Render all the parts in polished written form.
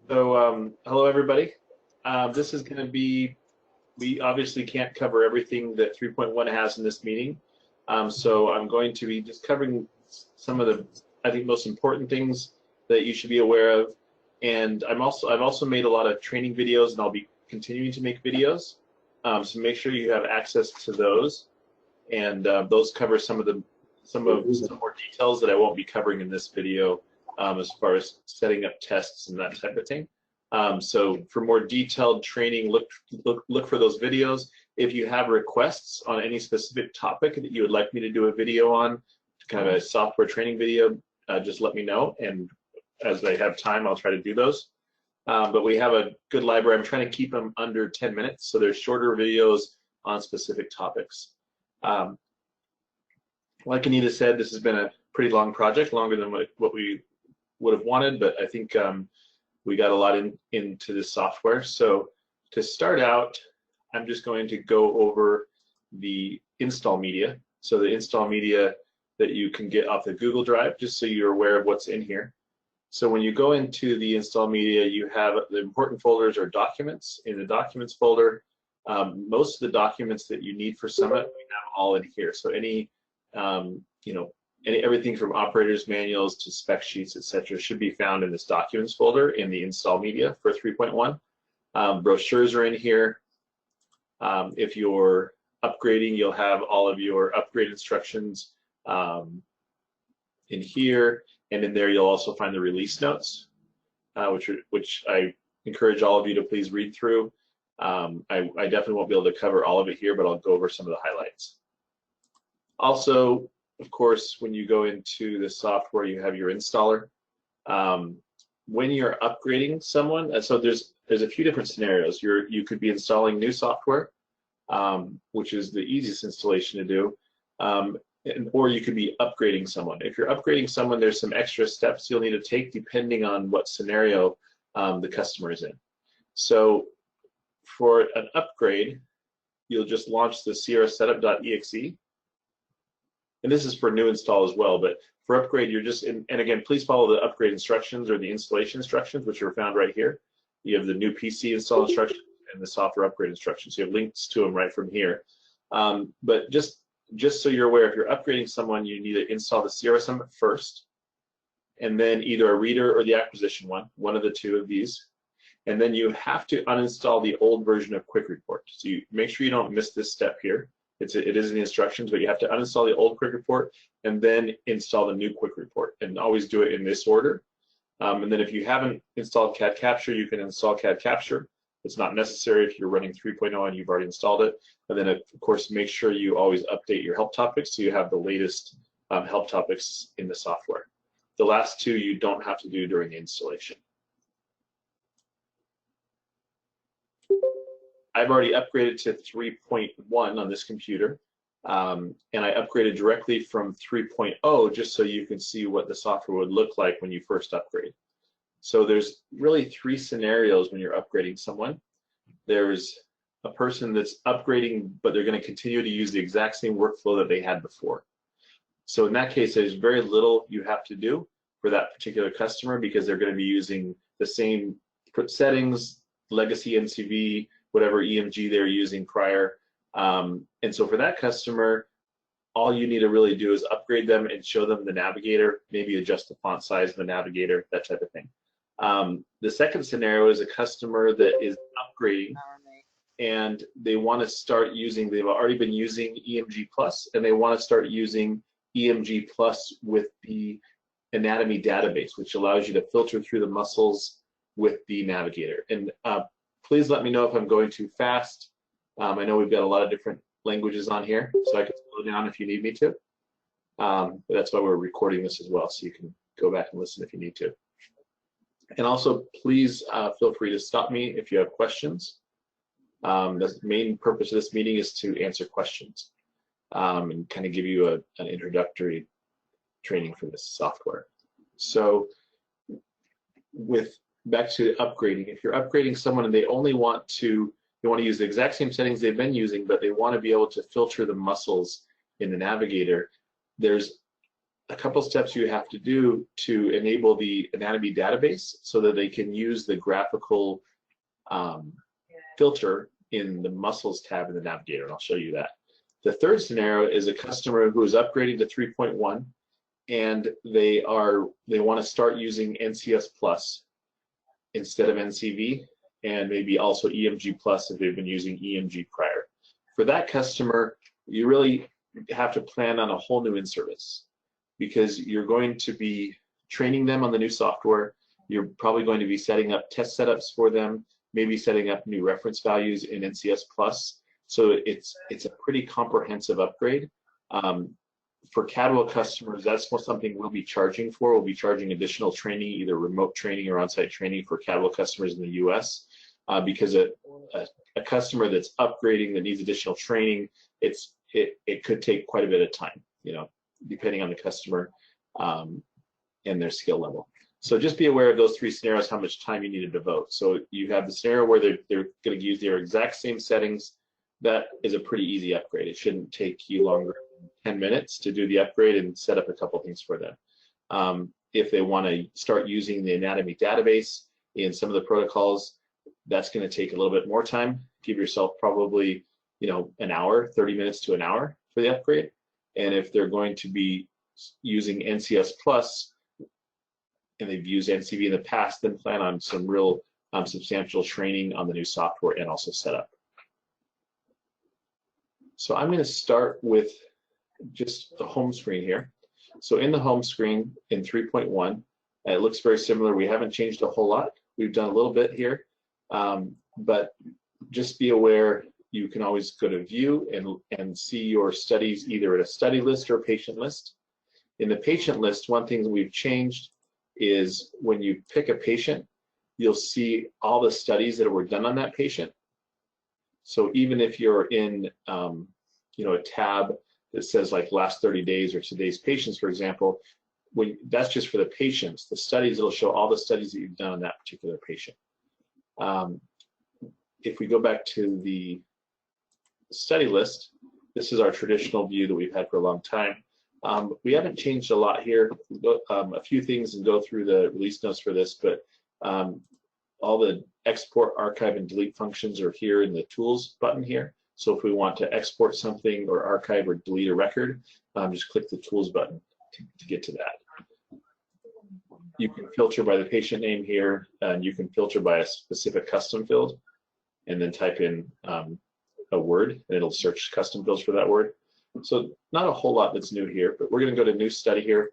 Hello everybody. This is going to be, we obviously can't cover everything that 3.1 has in this meeting. So I'm going to be just covering some of the, I think, most important things that you should be aware of. And I've also made a lot of training videos, and I'll be continuing to make videos. So make sure you have access to those. And those cover some more details that I won't be covering in this video, as far as setting up tests and that type of thing. So for more detailed training, look for those videos. If you have requests on any specific topic that you would like me to do a video on, kind of a software training video, just let me know, and as I have time, I'll try to do those. But we have a good library. I'm trying to keep them under 10 minutes, so there's shorter videos on specific topics. Like Anita said, this has been a pretty long project, longer than what we would have wanted, but I think we got a lot into this software. So to start out, I'm just going to go over the install media. So the install media that you can get off the Google Drive, just so you're aware of what's in here. So when you go into the install media, you have the important folders or documents. In the documents folder, most of the documents that you need for Summit, we have all in here. So any, everything from operators manuals to spec sheets, etc., should be found in this documents folder in the install media for 3.1. Brochures are in here. If you're upgrading, you'll have all of your upgrade instructions in here, and in there you'll also find the release notes, which I encourage all of you to please read through. I definitely won't be able to cover all of it here, but I'll go over some of the highlights. Also, of course, when you go into the software, you have your installer. When you're upgrading someone, so there's a few different scenarios. You could be installing new software, which is the easiest installation to do, or you could be upgrading someone. If you're upgrading someone, there's some extra steps you'll need to take depending on what scenario the customer is in. So for an upgrade, you'll just launch the sierrasetup.exe. And this is for new install as well, but for upgrade, you're just, and again, please follow the upgrade instructions or the installation instructions, which are found right here. You have the new PC install instructions and the software upgrade instructions. You have links to them right from here. But just so you're aware, if you're upgrading someone, you need to install the Sierra Summit first, and then either a reader or the acquisition one of the two of these. And then you have to uninstall the old version of Quick Report. So you make sure you don't miss this step here. It is in the instructions, but you have to uninstall the old Quick Report and then install the new Quick Report, and always do it in this order. And then if you haven't installed CAD Capture, you can install CAD Capture. It's not necessary if you're running 3.0 and you've already installed it. And then, of course, make sure you always update your help topics so you have the latest help topics in the software. The last two you don't have to do during the installation. I've already upgraded to 3.1 on this computer, and I upgraded directly from 3.0 just so you can see what the software would look like when you first upgrade. So there's really three scenarios when you're upgrading someone. There's a person that's upgrading, but they're going to continue to use the exact same workflow that they had before. So in that case, there's very little you have to do for that particular customer, because they're going to be using the same settings, legacy NCV, whatever EMG they're using prior. And so for that customer, all you need to really do is upgrade them and show them the navigator, maybe adjust the font size of the navigator, that type of thing. The second scenario is a customer that is upgrading and they want to start using, they've already been using EMG Plus, and they want to start using EMG Plus with the anatomy database, which allows you to filter through the muscles with the navigator. And please let me know if I'm going too fast. I know we've got a lot of different languages on here, so I can slow down if you need me to. But that's why we're recording this as well, so you can go back and listen if you need to. And also, please feel free to stop me if you have questions. The main purpose of this meeting is to answer questions and kind of give you an introductory training for this software. So back to upgrading. If you're upgrading someone and they want to use the exact same settings they've been using, but they want to be able to filter the muscles in the navigator, there's a couple steps you have to do to enable the anatomy database so that they can use the graphical filter in the muscles tab in the navigator, and I'll show you that. The third scenario is a customer who is upgrading to 3.1 and they want to start using NCS Plus instead of NCV, and maybe also EMG Plus if they've been using EMG prior. For that customer, you really have to plan on a whole new in-service because you're going to be training them on the new software. You're probably going to be setting up test setups for them, maybe setting up new reference values in NCS Plus. So it's a pretty comprehensive upgrade. For Cadwell customers, that's something we'll be charging for. We'll be charging additional training, either remote training or on-site training for Cadwell customers in the US, because a customer that's upgrading that needs additional training, it could take quite a bit of time, depending on the customer and their skill level. So just be aware of those three scenarios, how much time you need to devote. So you have the scenario where they're going to use their exact same settings. That is a pretty easy upgrade. It shouldn't take you longer than 10 minutes to do the upgrade and set up a couple things for them. If they want to start using the anatomy database in some of the protocols, that's going to take a little bit more time. Give yourself probably, an hour, 30 minutes to an hour for the upgrade. And if they're going to be using NCS Plus, and they've used NCV in the past, then plan on some real substantial training on the new software and also setup. So I'm going to start with just the home screen here. So in the home screen in 3.1, it looks very similar. We haven't changed a whole lot. We've done a little bit here, but just be aware you can always go to view and see your studies either at a study list or a patient list. In the patient list, one thing that we've changed is when you pick a patient, you'll see all the studies that were done on that patient. So even if you're in a tab that says like last 30 days or today's patients, for example, that's just for the patients. The studies, it'll show all the studies that you've done on that particular patient. If we go back to the study list, this is our traditional view that we've had for a long time. We haven't changed a lot here. A few things and go through the release notes for this, but all the export, archive, and delete functions are here in the tools button here. So if we want to export something or archive or delete a record, just click the tools button to get to that. You can filter by the patient name here, and you can filter by a specific custom field, and then type in a word, and it'll search custom fields for that word. So not a whole lot that's new here, but we're going to go to new study here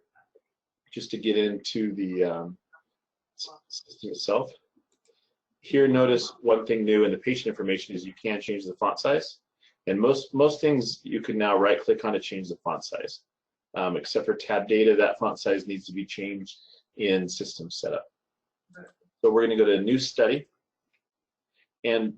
just to get into the system itself. Here, notice one thing new in the patient information is you can change the font size. And most things you can now right-click on to change the font size. Except for tab data, that font size needs to be changed in system setup. So we're going to go to new study. And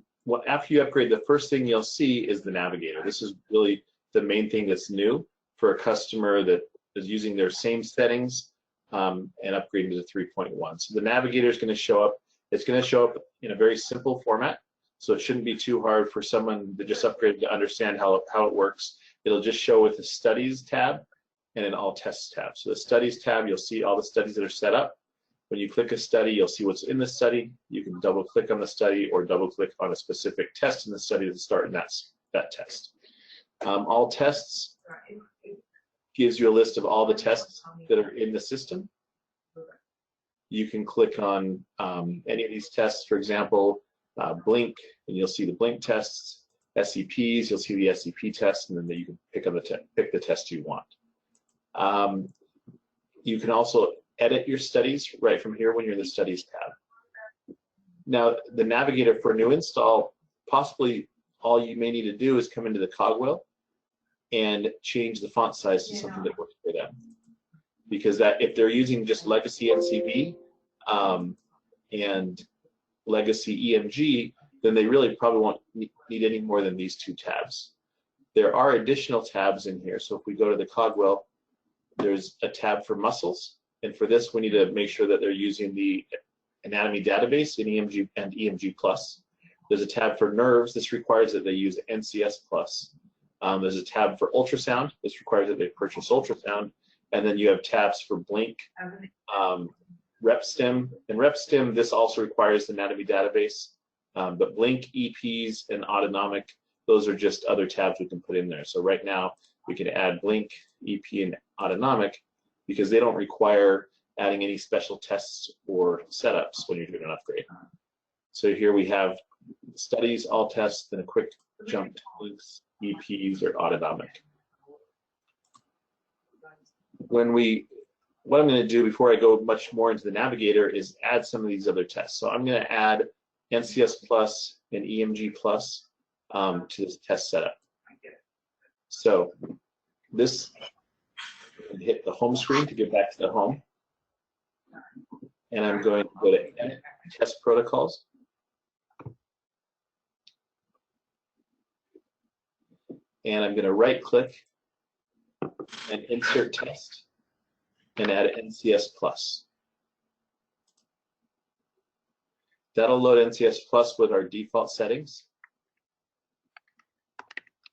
after you upgrade, the first thing you'll see is the navigator. This is really the main thing that's new for a customer that is using their same settings and upgrading to 3.1. So the navigator is going to show up. It's going to show up in a very simple format, so it shouldn't be too hard for someone that just upgraded to understand how it works. It'll just show with the Studies tab and an All Tests tab. So the Studies tab, you'll see all the studies that are set up. When you click a study, you'll see what's in the study. You can double-click on the study or double-click on a specific test in the study to start in that test. All Tests gives you a list of all the tests that are in the system. You can click on any of these tests, for example, Blink, and you'll see the Blink tests. SCPs, you'll see the SCP tests, and then you can pick the test you want. You can also edit your studies right from here when you're in the Studies tab. Now, the navigator for a new install, possibly all you may need to do is come into the Cadwell and change the font size to something that works for them. Because if they're using just legacy NCV and legacy EMG, then they really probably won't need any more than these two tabs. There are additional tabs in here. So if we go to the Cadwell, there's a tab for muscles. And for this, we need to make sure that they're using the anatomy database in EMG and EMG Plus. There's a tab for nerves. This requires that they use NCS Plus. There's a tab for ultrasound. This requires that they purchase ultrasound. and then you have tabs for Blink, RepStim, and RepStim, this also requires the anatomy database, but Blink, EPs, and Autonomic, those are just other tabs we can put in there. So right now, we can add Blink, EP, and Autonomic because they don't require adding any special tests or setups when you're doing an upgrade. So here we have studies, all tests, then a quick jump to Blinks, EPs, or Autonomic. What I'm going to do before I go much more into the navigator is add some of these other tests. So I'm going to add NCS Plus and EMG Plus to this test setup. So this, hit the home screen to get back to the home. And I'm going to go to Edit Test Protocols. And I'm going to right click and insert test and add NCS Plus. That'll load NCS Plus with our default settings.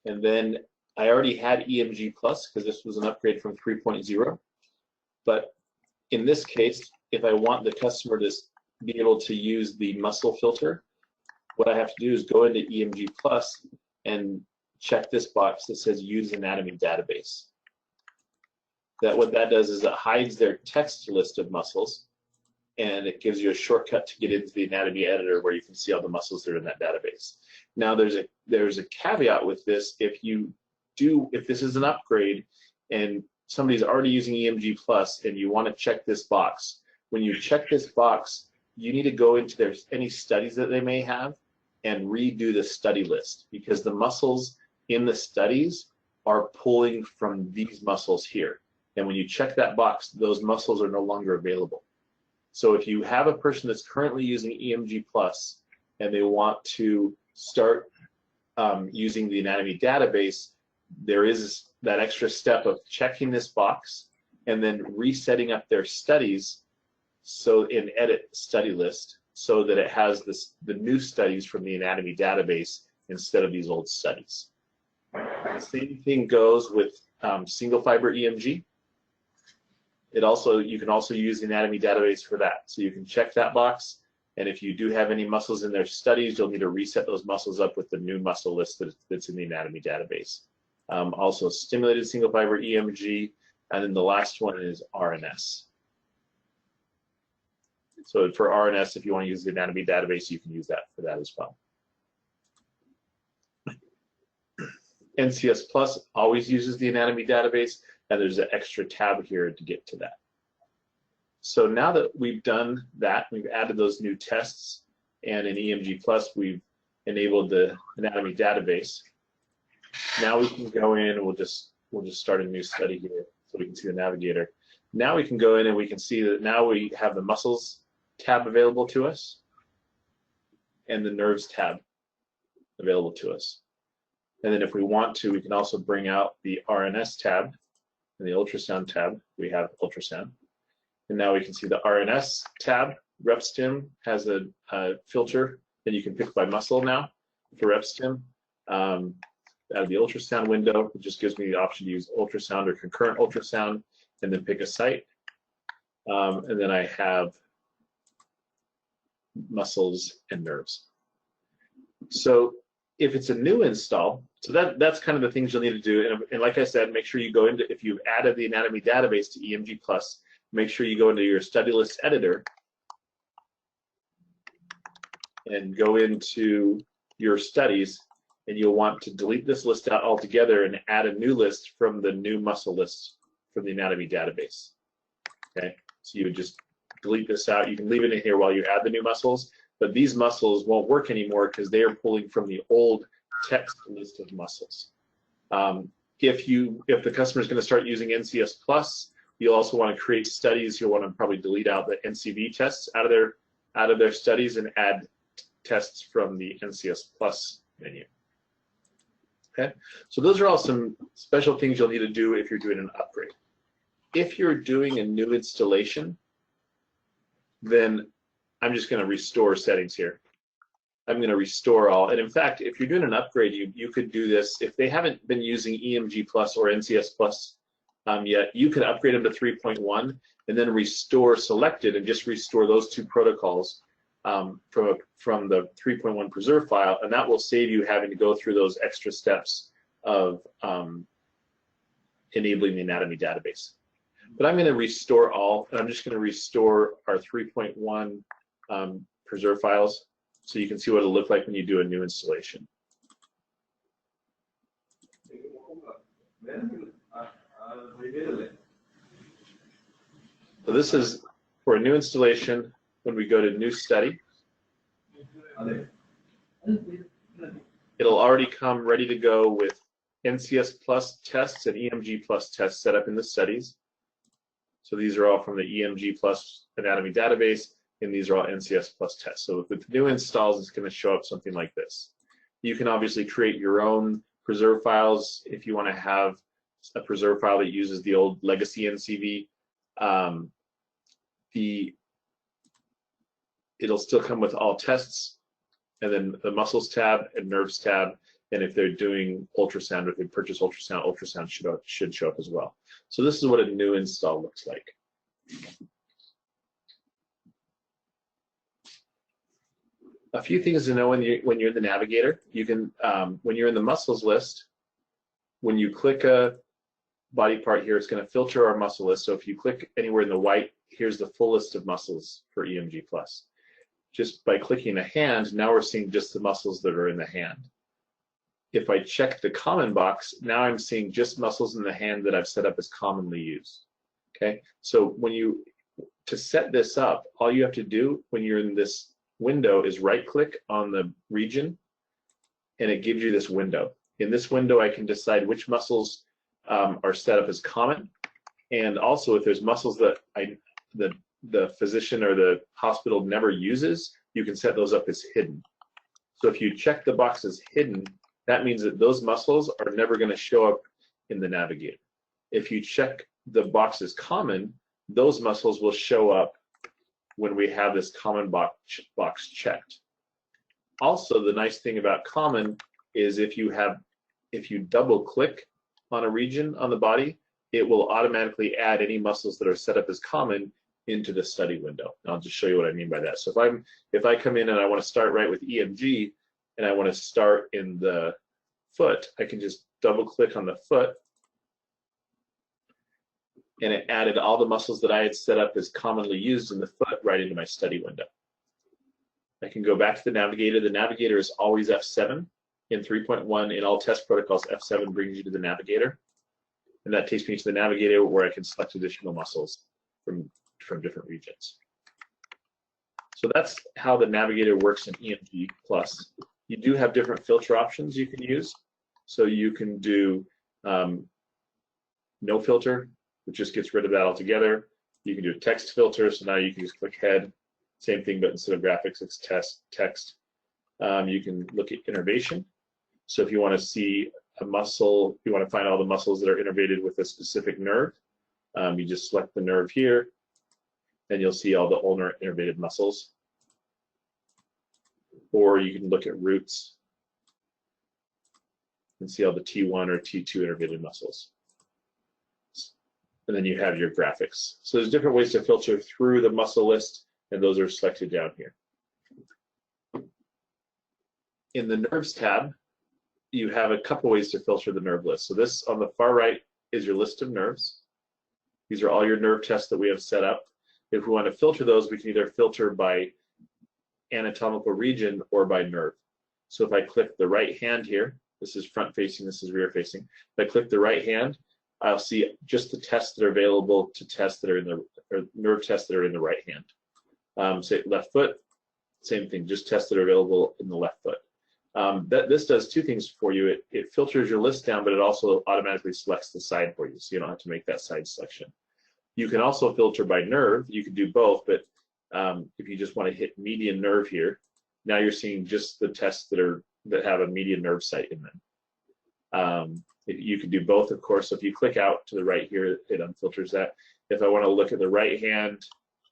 And then I already had EMG Plus because this was an upgrade from 3.0. But in this case, if I want the customer to be able to use the muscle filter, what I have to do is go into EMG Plus and check this box that says Use Anatomy Database. What that does is it hides their text list of muscles, and it gives you a shortcut to get into the anatomy editor where you can see all the muscles that are in that database. Now there's a caveat with this. If this is an upgrade and somebody's already using EMG Plus and you want to check this box, when you check this box, you need to go into any studies that they may have and redo the study list because the muscles in the studies are pulling from these muscles here. And when you check that box, those muscles are no longer available. So if you have a person that's currently using EMG Plus and they want to start using the anatomy database, there is that extra step of checking this box and then resetting up their studies so in Edit Study List so that it has the new studies from the anatomy database instead of these old studies. The same thing goes with single fiber EMG. You can also use the anatomy database for that. So you can check that box, and if you do have any muscles in their studies, you'll need to reset those muscles up with the new muscle list that's in the anatomy database. Also stimulated single fiber EMG, and then the last one is RNS. So for RNS, if you want to use the anatomy database, you can use that for that as well. NCS Plus always uses the anatomy database, and there's an extra tab here to get to that. So now that we've done that, we've added those new tests, and in EMG Plus, we've enabled the anatomy database. Now we can go in and we'll just start a new study here so we can see the navigator. Now we can go in and we can see that now we have the muscles tab available to us and the nerves tab available to us. And then if we want to, we can also bring out the RNS tab and the ultrasound tab. We have ultrasound. And now we can see the RNS tab. RepStim has a filter that you can pick by muscle now for RepStim. Out of the ultrasound window, it just gives me the option to use ultrasound or concurrent ultrasound and then pick a site. And then I have muscles and nerves. So if it's a new install, so that's kind of the things you'll need to do. And like I said, make sure you go into, if you've added the anatomy database to EMG Plus, make sure you go into your study list editor and go into your studies, and you'll want to delete this list out altogether and add a new list from the new muscle list from the anatomy database. Okay, so you would just delete this out. You can leave it in here while you add the new muscles, but these muscles won't work anymore because they are pulling from the old text list of muscles. If the customer is going to start using NCS Plus, you'll also want to create studies. You'll want to probably delete out the NCV tests out of their studies and add tests from the NCS Plus menu. Okay, so those are all some special things you'll need to do if you're doing an upgrade. If you're doing a new installation, then I'm just going to restore settings here. I'm going to restore all. And in fact, if you're doing an upgrade, you could do this. If they haven't been using EMG Plus or NCS Plus yet you can upgrade them to 3.1 and then restore selected and just restore those two protocols from the 3.1 preserve file, and that will save you having to go through those extra steps of enabling the anatomy database. But I'm going to restore all, and I'm just going to restore our 3.1 preserve files so you can see what it'll look like when you do a new installation. So this is for a new installation when we go to new study. It'll already come ready to go with NCS Plus tests and EMG Plus tests set up in the studies. So these are all from the EMG Plus anatomy database, and these are all NCS Plus tests. So with new installs, it's going to show up something like this. You can obviously create your own preserve files if you want to have a preserve file that uses the old legacy NCV. It'll still come with all tests, and then the muscles tab and nerves tab, and if they're doing ultrasound, if they purchase ultrasound, ultrasound should show up as well. So this is what a new install looks like. A few things to know when you're in the navigator. You can, when you're in the muscles list, when you click a body part here, it's going to filter our muscle list. So if you click anywhere in the white, here's the full list of muscles for EMG Plus. Just by clicking a hand, now we're seeing just the muscles that are in the hand. If I check the common box, now I'm seeing just muscles in the hand that I've set up as commonly used. Okay, so to set this up, all you have to do when you're in this window is right-click on the region, and it gives you this window. In this window, I can decide which muscles are set up as common, and also if there's muscles that the physician or the hospital never uses, you can set those up as hidden. So if you check the box as hidden, that means that those muscles are never going to show up in the navigator. If you check the box as common, those muscles will show up when we have this common box checked. Also, the nice thing about common is if you double click on a region on the body, it will automatically add any muscles that are set up as common into the study window. And I'll just show you what I mean by that. So if I come in and I want to start right with EMG and I want to start in the foot, I can just double click on the foot, and it added all the muscles that I had set up as commonly used in the foot right into my study window. I can go back to the navigator. The navigator is always F7 in 3.1. In all test protocols, F7 brings you to the navigator, and that takes me to the navigator where I can select additional muscles from different regions. So that's how the navigator works in EMG Plus. You do have different filter options you can use. So you can do no filter, which just gets rid of that altogether. You can do a text filter, so now you can just click head. Same thing, but instead of graphics, it's text. You can look at innervation. So if you want to see a muscle, you want to find all the muscles that are innervated with a specific nerve, you just select the nerve here, and you'll see all the ulnar innervated muscles. Or you can look at roots and see all the T1 or T2 innervated muscles. And then you have your graphics. So there's different ways to filter through the muscle list, and those are selected down here. In the nerves tab, you have a couple ways to filter the nerve list. So this on the far right is your list of nerves. These are all your nerve tests that we have set up. If we want to filter those, we can either filter by anatomical region or by nerve. So if I click the right hand here, this is front facing, this is rear facing. If I click the right hand, I'll see just the tests that are available to tests that are in the, or nerve tests that are in the right hand. Say left foot, same thing, just tests that are available in the left foot. This does two things for you. It filters your list down, but it also automatically selects the side for you, so you don't have to make that side selection. You can also filter by nerve. You can do both, but if you just want to hit median nerve here, now you're seeing just the tests that have a median nerve site in them. You can do both, of course. So if you click out to the right here, it unfilters that. If I want to look at the right hand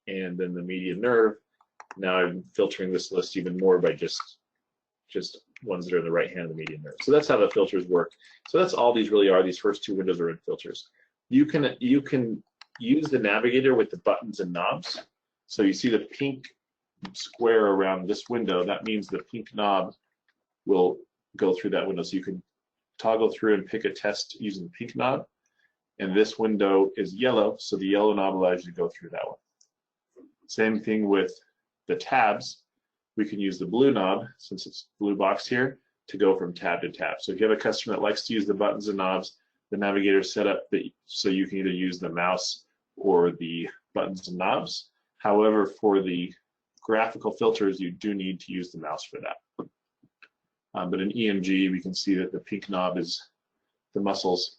and then the median nerve, now I'm filtering this list even more by just ones that are in the right hand of the median nerve. So that's how the filters work. So that's all these really are. These first two windows are in filters. You can use the navigator with the buttons and knobs. So you see the pink square around this window. That means the pink knob will go through that window. So you can toggle through and pick a test using the pink knob. And this window is yellow, so the yellow knob allows you to go through that one. Same thing with the tabs. We can use the blue knob, since it's blue box here, to go from tab to tab. So if you have a customer that likes to use the buttons and knobs, the navigator is set up so you can either use the mouse or the buttons and knobs. However, for the graphical filters, you do need to use the mouse for that. But in EMG, we can see that the pink knob is the muscles.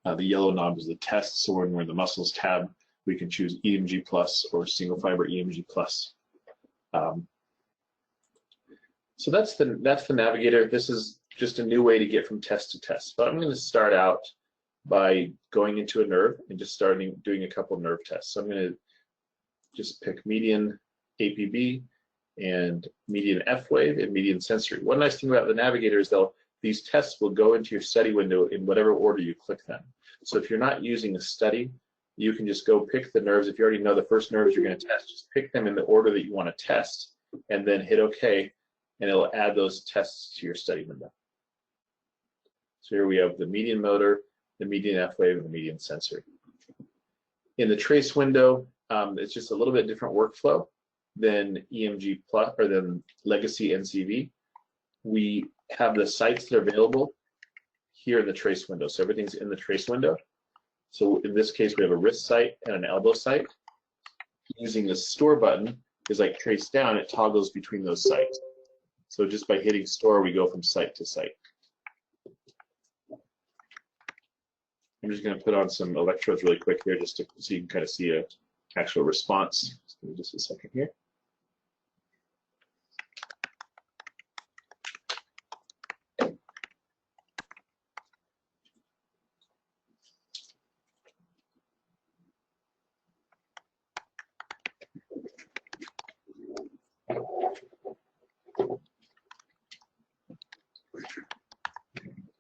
The yellow knob is the test, so when we're in the muscles tab, we can choose EMG plus or single fiber EMG plus. So that's the navigator. This is just a new way to get from test to test. But I'm going to start out by going into a nerve and just doing a couple nerve tests. So I'm going to just pick median APB and median F wave and median sensory. One nice thing about the navigator is these tests will go into your study window in whatever order you click them. So if you're not using a study, you can just go pick the nerves. If you already know the first nerves you're going to test, just pick them in the order that you want to test and then hit OK, and it'll add those tests to your study window. So here we have the median motor, the median F wave, and the median sensory. In the trace window, it's just a little bit different workflow than EMG plus or than legacy NCV. We have the sites that are available here in the trace window. So everything's in the trace window. So in this case, we have a wrist site and an elbow site. Using the store button is like trace down, it toggles between those sites. So just by hitting store, we go from site to site. I'm just going to put on some electrodes really quick here just so you can kind of see an actual response. Just give me just a second here.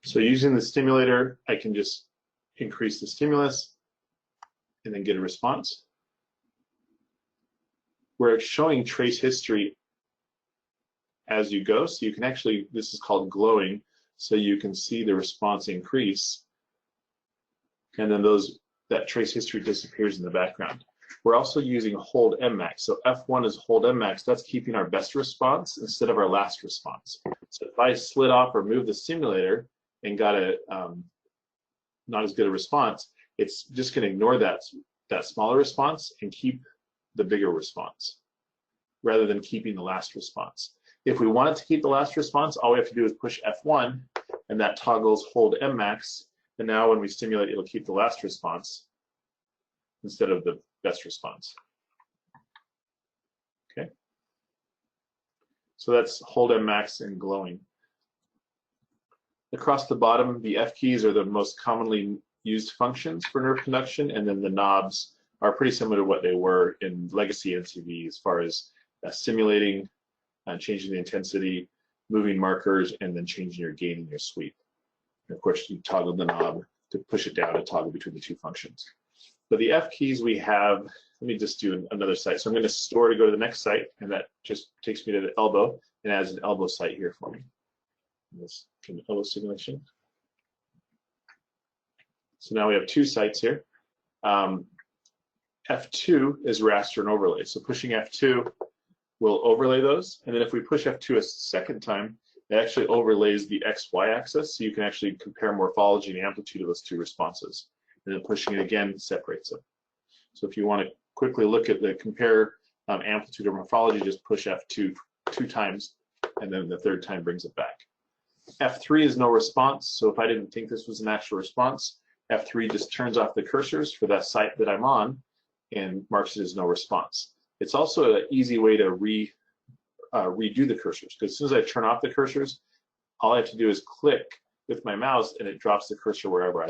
So using the stimulator, I can just increase the stimulus and then get a response. We're showing trace history as you go, so you can actually, this is called glowing, so you can see the response increase, and then that trace history disappears in the background. We're also using hold Mmax. So F1 is hold Mmax. That's keeping our best response instead of our last response. So if I slid off or moved the stimulator and got a not as good a response, it's just going to ignore that smaller response and keep the bigger response rather than keeping the last response. If we want it to keep the last response, all we have to do is push F1 and that toggles hold Mmax, and now when we stimulate, it'll keep the last response instead of the best response. Okay, so that's hold Mmax and glowing. Across the bottom, the F keys are the most commonly used functions for nerve conduction, and then the knobs are pretty similar to what they were in legacy NCV as far as simulating, changing the intensity, moving markers, and then changing your gain and your sweep. And of course, you toggle the knob to push it down to toggle between the two functions. But the F keys we have, let me just do another site. So I'm going to store to go to the next site, and that just takes me to the elbow and adds an elbow site here for me. This elbow simulation. So now we have two sites here. F2 is raster and overlay. So pushing F2 will overlay those. And then if we push F2 a second time, it actually overlays the XY axis. So you can actually compare morphology and amplitude of those two responses. And then pushing it again separates them. So if you want to quickly look at the compare amplitude or morphology, just push F2 two times, and then the third time brings it back. F3 is no response, so if I didn't think this was an actual response, F3 just turns off the cursors for that site that I'm on and marks it as no response. It's also an easy way to redo the cursors, because as soon as I turn off the cursors, all I have to do is click with my mouse and it drops the cursor wherever I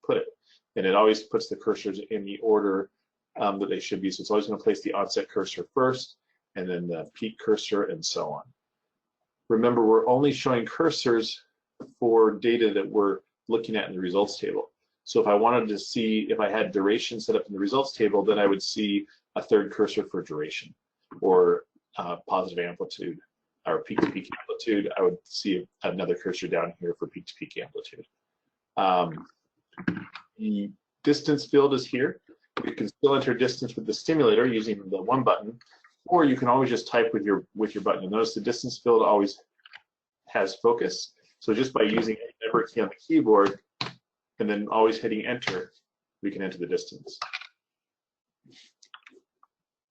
put it. And it always puts the cursors in the order that they should be. So it's always going to place the onset cursor first, and then the peak cursor, and so on. Remember, we're only showing cursors for data that we're looking at in the results table. So if I wanted to see if I had duration set up in the results table, then I would see a third cursor for duration, or positive amplitude, or peak-to-peak amplitude. I would see another cursor down here for peak-to-peak amplitude. The distance field is here. You can still enter distance with the stimulator using the one button, or you can always just type with your button. You'll notice the distance field always has focus. So just by using a number key on the keyboard and then always hitting enter, we can enter the distance.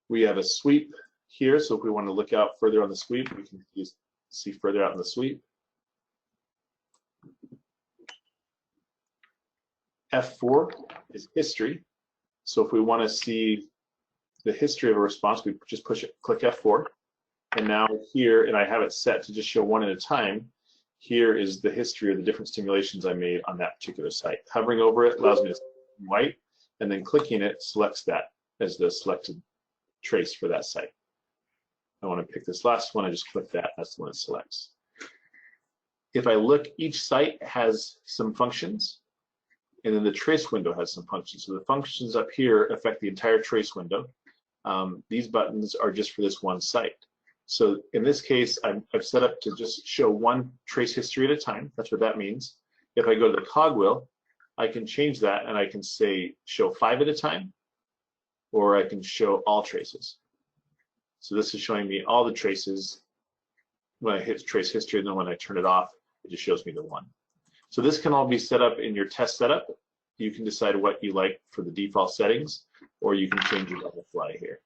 We have a sweep here, so if we want to look out further on the sweep, we can see further out in the sweep. F4 is history. So if we want to see the history of a response, we just click F4. And now here, and I have it set to just show one at a time, here is the history of the different stimulations I made on that particular site. Hovering over it allows me to select white, and then clicking it selects that as the selected trace for that site. I want to pick this last one, I just click that, that's the one it selects. If I look, each site has some functions, and then the trace window has some functions. So the functions up here affect the entire trace window. These buttons are just for this one site. So in this case, I've set up to just show one trace history at a time. That's what that means. If I go to the cogwheel, I can change that and I can say show 5 at a time, or I can show all traces. So this is showing me all the traces when I hit trace history, and then when I turn it off, it just shows me the one. So this can all be set up in your test setup. You can decide what you like for the default settings, or you can change it on the fly here.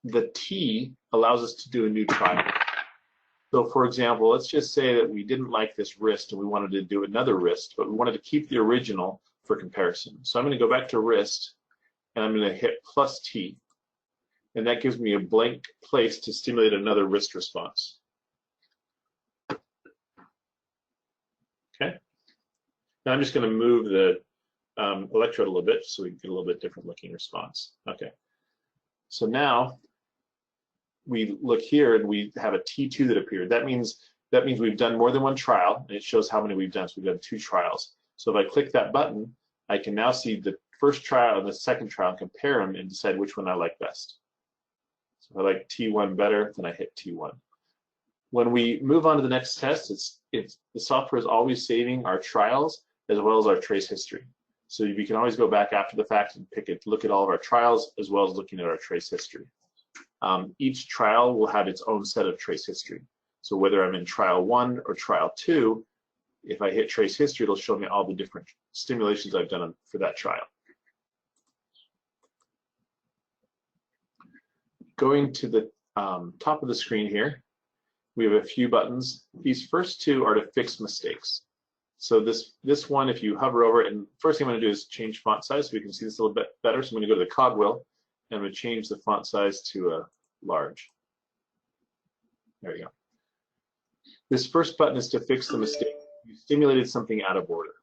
The T allows us to do a new trial. So for example, let's just say that we didn't like this wrist and we wanted to do another wrist, but we wanted to keep the original for comparison. So I'm going to go back to wrist and I'm going to hit +T, and that gives me a blank place to stimulate another wrist response. Okay. Now I'm just going to move the electrode a little bit so we can get a little bit different looking response. Okay. So now we look here and we have a T2 that appeared. That means we've done more than one trial, and it shows how many we've done. So we've done 2 trials. So if I click that button, I can now see the first trial and the second trial and compare them and decide which one I like best. So if I like T1 better, then I hit T1. When we move on to the next test, the software is always saving our trials as well as our trace history. So we can always go back after the fact and look at all of our trials as well as looking at our trace history. Each trial will have its own set of trace history. So whether I'm in trial 1 or trial 2, if I hit trace history, it'll show me all the different stimulations I've done for that trial. Going to the top of the screen here, we have a few buttons. These first 2 are to fix mistakes. So this one, if you hover over it, and first thing I'm going to do is change font size so we can see this a little bit better. So I'm going to go to the cogwheel, and I'm going to change the font size to a large. There you go. This first button is to fix the mistake. You stimulated something out of order.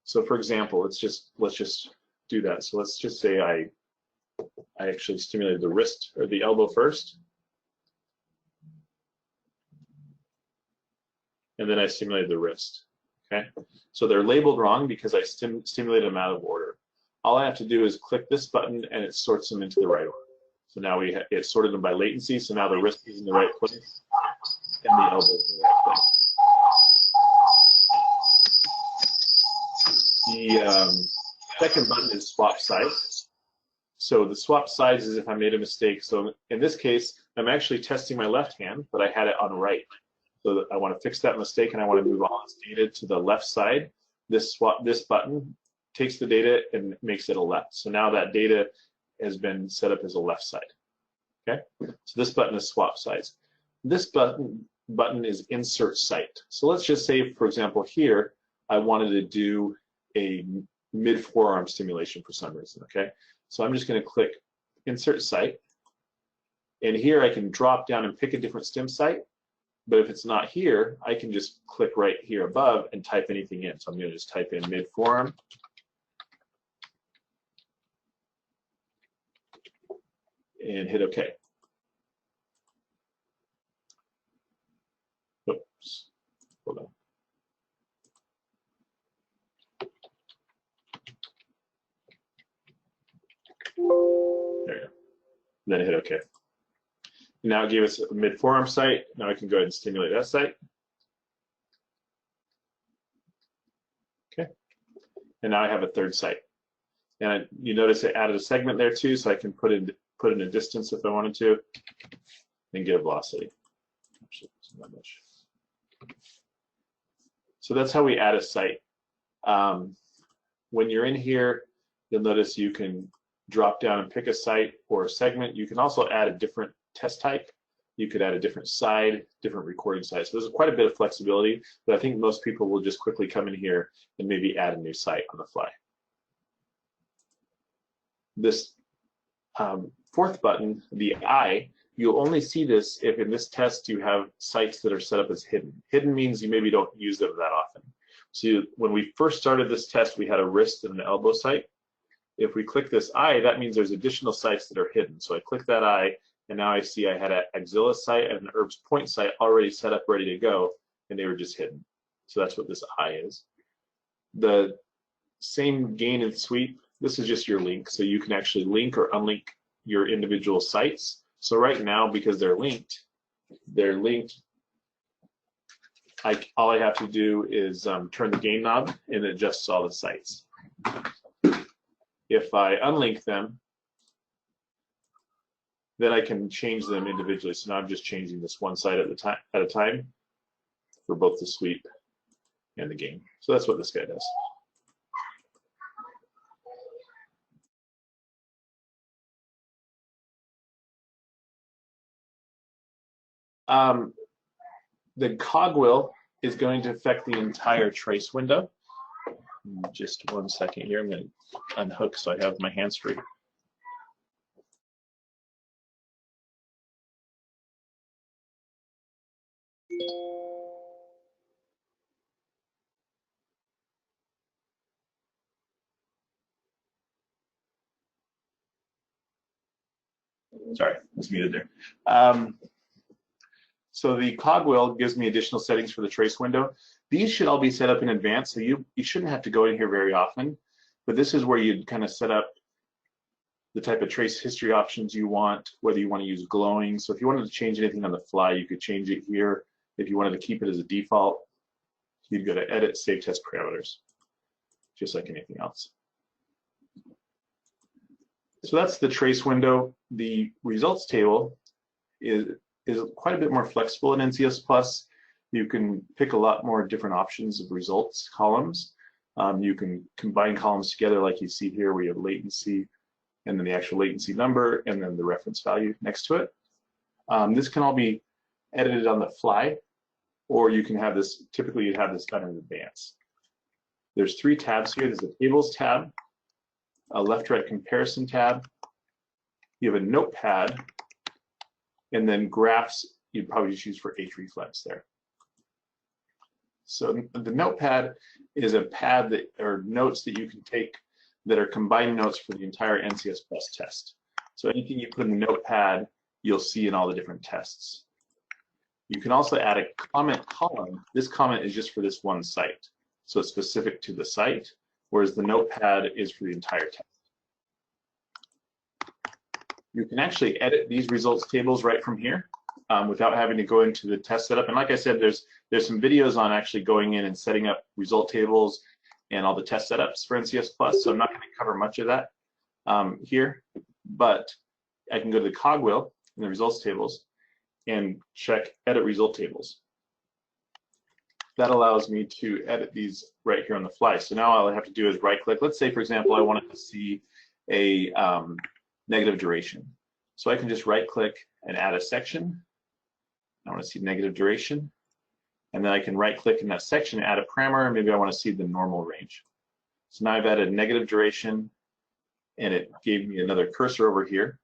So for example, let's just do that. So let's just say I actually stimulated the wrist or the elbow first, and then I stimulated the wrist. Okay, so they're labeled wrong because I stimulated them out of order. All I have to do is click this button and it sorts them into the right order. So now it sorted them by latency, so now the wrist is in the right place and the elbow is in the right place. The second button is swap size. So the swap size is if I made a mistake. So in this case, I'm actually testing my left hand, but I had it on right. So I want to fix that mistake and I want to move all this data to the left side. This button takes the data and makes it a left. So now that data has been set up as a left side. Okay, so this button is swap size. This button is insert site. So let's just say, for example, here I wanted to do a mid forearm stimulation for some reason. Okay, so I'm just going to click insert site, and here I can drop down and pick a different stim site. But if it's not here, I can just click right here above and type anything in. So I'm going to just type in mid forearm. And hit OK. Oops, hold on. then hit OK. Now it gave us a mid-forearm site. Now I can go ahead and stimulate that site. Okay. And now I have a third site. And you notice it added a segment there too, so I can put in a distance if I wanted to, and get a velocity. Actually, not much. So that's how we add a site. When you're in here, you'll notice you can drop down and pick a site or a segment. You can also add a different test type. You could add a different side, different recording site. So there's quite a bit of flexibility, but I think most people will just quickly come in here and maybe add a new site on the fly. This fourth button, the I, you'll only see this if in this test you have sites that are set up as hidden. Hidden means you maybe don't use them that often. So when we first started this test, we had a wrist and an elbow site. If we click this I, that means there's additional sites that are hidden. So I click that I, and now I see I had an axilla site and an herbs point site already set up, ready to go, and they were just hidden. So that's what this I is. The same gain and sweep, this is just your link. So you can actually link or unlink your individual sites. So right now, because they're linked, all I have to do is turn the gain knob and it adjusts all the sites. If I unlink them, then I can change them individually. So now I'm just changing this one site at a time for both the sweep and the gain. So that's what this guy does. The cogwheel is going to affect the entire trace window. Just 1 second here, I'm going to unhook so I have my hands free. Sorry, I was muted there. So the cogwheel gives me additional settings for the trace window. These should all be set up in advance, so you shouldn't have to go in here very often, but this is where you'd kind of set up the type of trace history options you want, whether you want to use glowing. So if you wanted to change anything on the fly, you could change it here. If you wanted to keep it as a default, you'd go to Edit, Save Test Parameters, just like anything else. So that's the trace window. The results table is quite a bit more flexible in NCS Plus. You can pick a lot more different options of results columns. You can combine columns together like you see here, where you have latency and then the actual latency number and then the reference value next to it. This can all be edited on the fly, or you can have this, typically you'd have this done in advance. There's 3 tabs here. There's a tables tab, a left-right comparison tab, you have a notepad, and then graphs you'd probably just use for hreflex there. So the notepad is a pad that, or notes that you can take that are combined notes for the entire NCS Plus test. So anything you put in the notepad, you'll see in all the different tests. You can also add a comment column. This comment is just for this one site. So it's specific to the site, whereas the notepad is for the entire test. You can actually edit these results tables right from here without having to go into the test setup. And like I said, there's some videos on actually going in and setting up result tables and all the test setups for NCS Plus. So I'm not going to cover much of that here, but I can go to the cogwheel in the results tables and check edit result tables. That allows me to edit these right here on the fly. So now all I have to do is right click. Let's say, for example, I wanted to see a negative duration. So I can just right click and add a section. I want to see negative duration. And then I can right click in that section, add a parameter. Maybe I want to see the normal range. So now I've added negative duration, and it gave me another cursor over here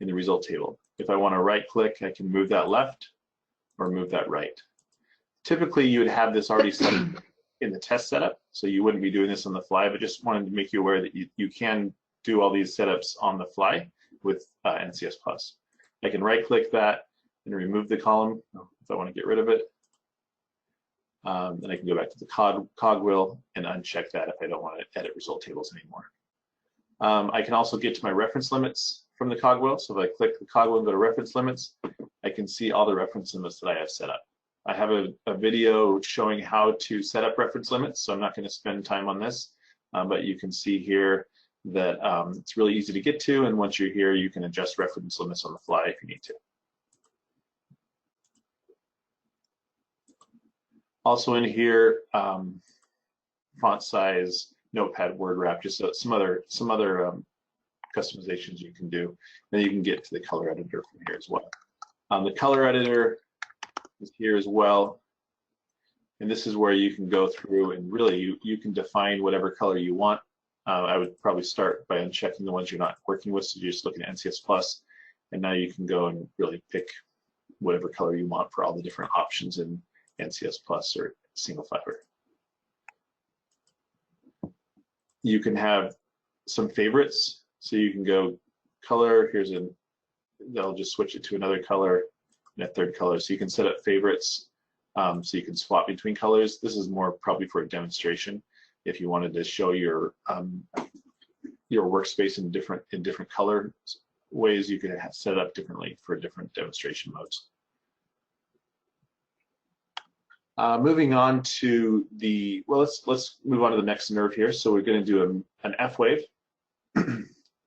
in the result table. If I want to right click, I can move that left or move that right. Typically, you would have this already set in the test setup, so you wouldn't be doing this on the fly, but just wanted to make you aware that you can do all these setups on the fly with NCS Plus. I can right click that and remove the column if I want to get rid of it. Then I can go back to the cogwheel and uncheck that if I don't want to edit result tables anymore. I can also get to my reference limits from the Cadwell. So if I click the Cadwell and go to reference limits, I can see all the reference limits that I have set up. I have a video showing how to set up reference limits, so I'm not going to spend time on this, but you can see here that it's really easy to get to, and once you're here, you can adjust reference limits on the fly if you need to. Also in here, font size, notepad, word wrap, just some other customizations you can do. Then you can get to the color editor from here as well. The color editor is here as well, and this is where you can go through and really you can define whatever color you want. I would probably start by unchecking the ones you're not working with, so you're just looking at NCS Plus, and now you can go and really pick whatever color you want for all the different options in NCS Plus or single fiber. You can have some favorites, so you can go color, they'll just switch it to another color and a third color, so you can set up favorites, so you can swap between colors. This is more probably for a demonstration. If you wanted to show your workspace in different color ways, you could set it up differently for different demonstration modes. Moving on to let's move on to the next nerve here. So we're going to do an F wave.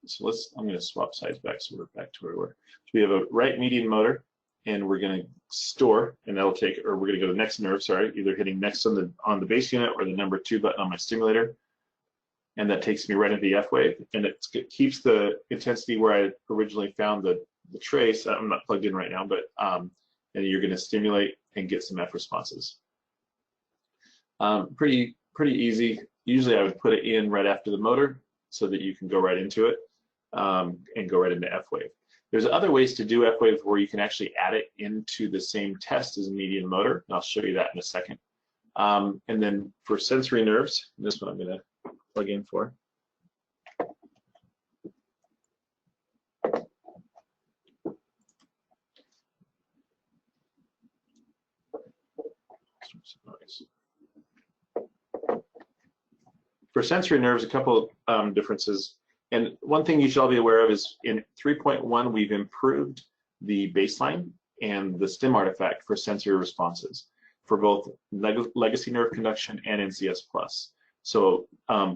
So I'm going to swap sides back so we're back to where we were. So we have a right median motor, and we're going to store, and that'll take, or we're going to go to the next nerve, sorry, either hitting next on the base unit or the number 2 button on my stimulator. And that takes me right into the F wave, and it keeps the intensity where I originally found the trace. I'm not plugged in right now, but and you're going to stimulate and get some F responses. Pretty easy. Usually I would put it in right after the motor so that you can go right into it and go right into F wave. There's other ways to do F wave where you can actually add it into the same test as a median motor, and I'll show you that in a second. And then for sensory nerves, this one I'm going to plug in for. For sensory nerves, a couple differences. And one thing you should all be aware of is in 3.1, we've improved the baseline and the stim artifact for sensory responses for both legacy nerve conduction and NCS Plus. So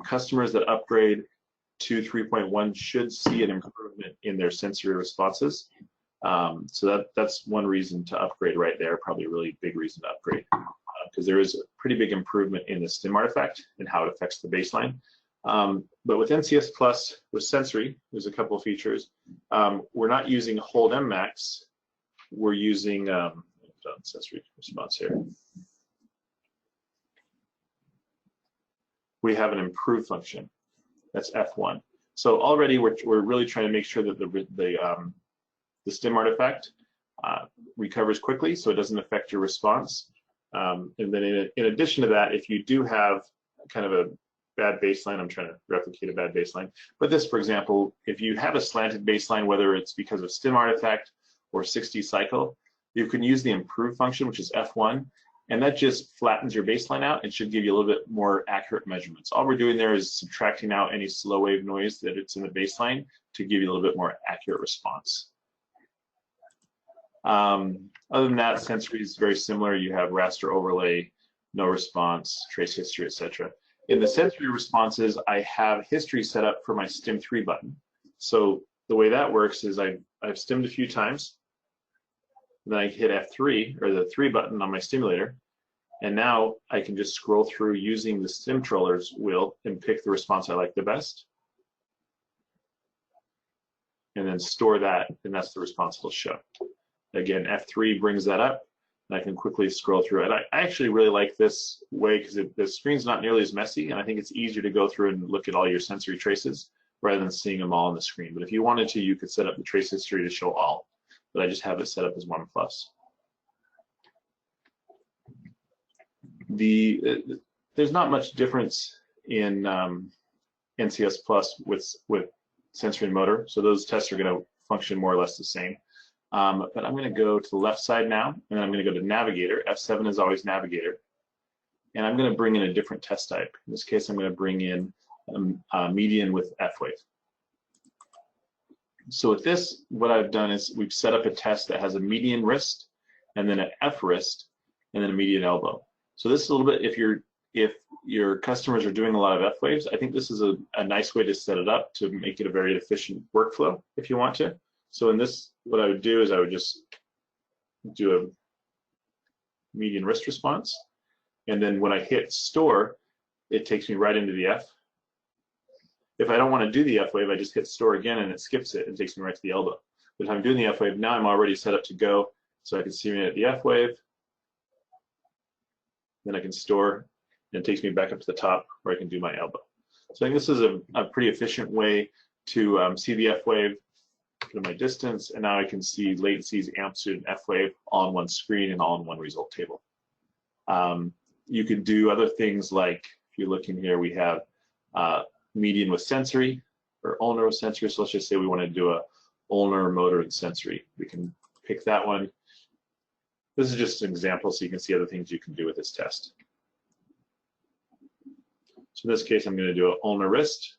customers that upgrade to 3.1 should see an improvement in their sensory responses. So that's one reason to upgrade right there, probably a really big reason to upgrade, because there is a pretty big improvement in the stim artifact and how it affects the baseline. But with NCS Plus, with sensory, there's a couple of features. We're not using hold M max. We're using sensory response here. We have an improved function. That's F1. So already we're really trying to make sure that the stim artifact recovers quickly, so it doesn't affect your response. And then in addition to that, if you do have kind of a bad baseline, I'm trying to replicate a bad baseline, but this, for example, if you have a slanted baseline, whether it's because of stim artifact or 60 cycle, you can use the improve function, which is F1, and that just flattens your baseline out and should give you a little bit more accurate measurements. All we're doing there is subtracting out any slow wave noise that it's in the baseline to give you a little bit more accurate response. Other than that, sensory is very similar. You have raster overlay, no response, trace history, etc. In the sensory responses, I have history set up for my stim 3 button. So the way that works is I've stimmed a few times, then I hit F3 or the 3 button on my stimulator, and now I can just scroll through using the stimtroller's wheel and pick the response I like the best, and then store that, and that's the response it'll show. Again, F3 brings that up, and I can quickly scroll through it. I actually really like this way because the screen's not nearly as messy, and I think it's easier to go through and look at all your sensory traces rather than seeing them all on the screen. But if you wanted to, you could set up the trace history to show all, but I just have it set up as 1+. There's not much difference in NCS Plus with sensory and motor, so those tests are going to function more or less the same. But I'm going to go to the left side now, and I'm going to go to Navigator. F7 is always Navigator. And I'm going to bring in a different test type. In this case, I'm going to bring in a median with F wave. So with this, what I've done is we've set up a test that has a median wrist and then an F wrist and then a median elbow. So this is a little bit, if your customers are doing a lot of F waves, I think this is a nice way to set it up to make it a very efficient workflow if you want to. So in this, what I would do is I would just do a median wrist response. And then when I hit store, it takes me right into the F. If I don't want to do the F wave, I just hit store again and it skips it and takes me right to the elbow. But if I'm doing the F wave, now I'm already set up to go, so I can see me at the F wave. Then I can store, and it takes me back up to the top where I can do my elbow. So I think this is a pretty efficient way to see the F wave, put my distance, and now I can see latencies, amplitude, and F wave all on one screen and all in one result table. You could do other things like, if you look in here, we have median with sensory or ulnar with sensory. So let's just say we want to do a ulnar, motor, and sensory. We can pick that one. This is just an example so you can see other things you can do with this test. So in this case, I'm going to do an ulnar wrist.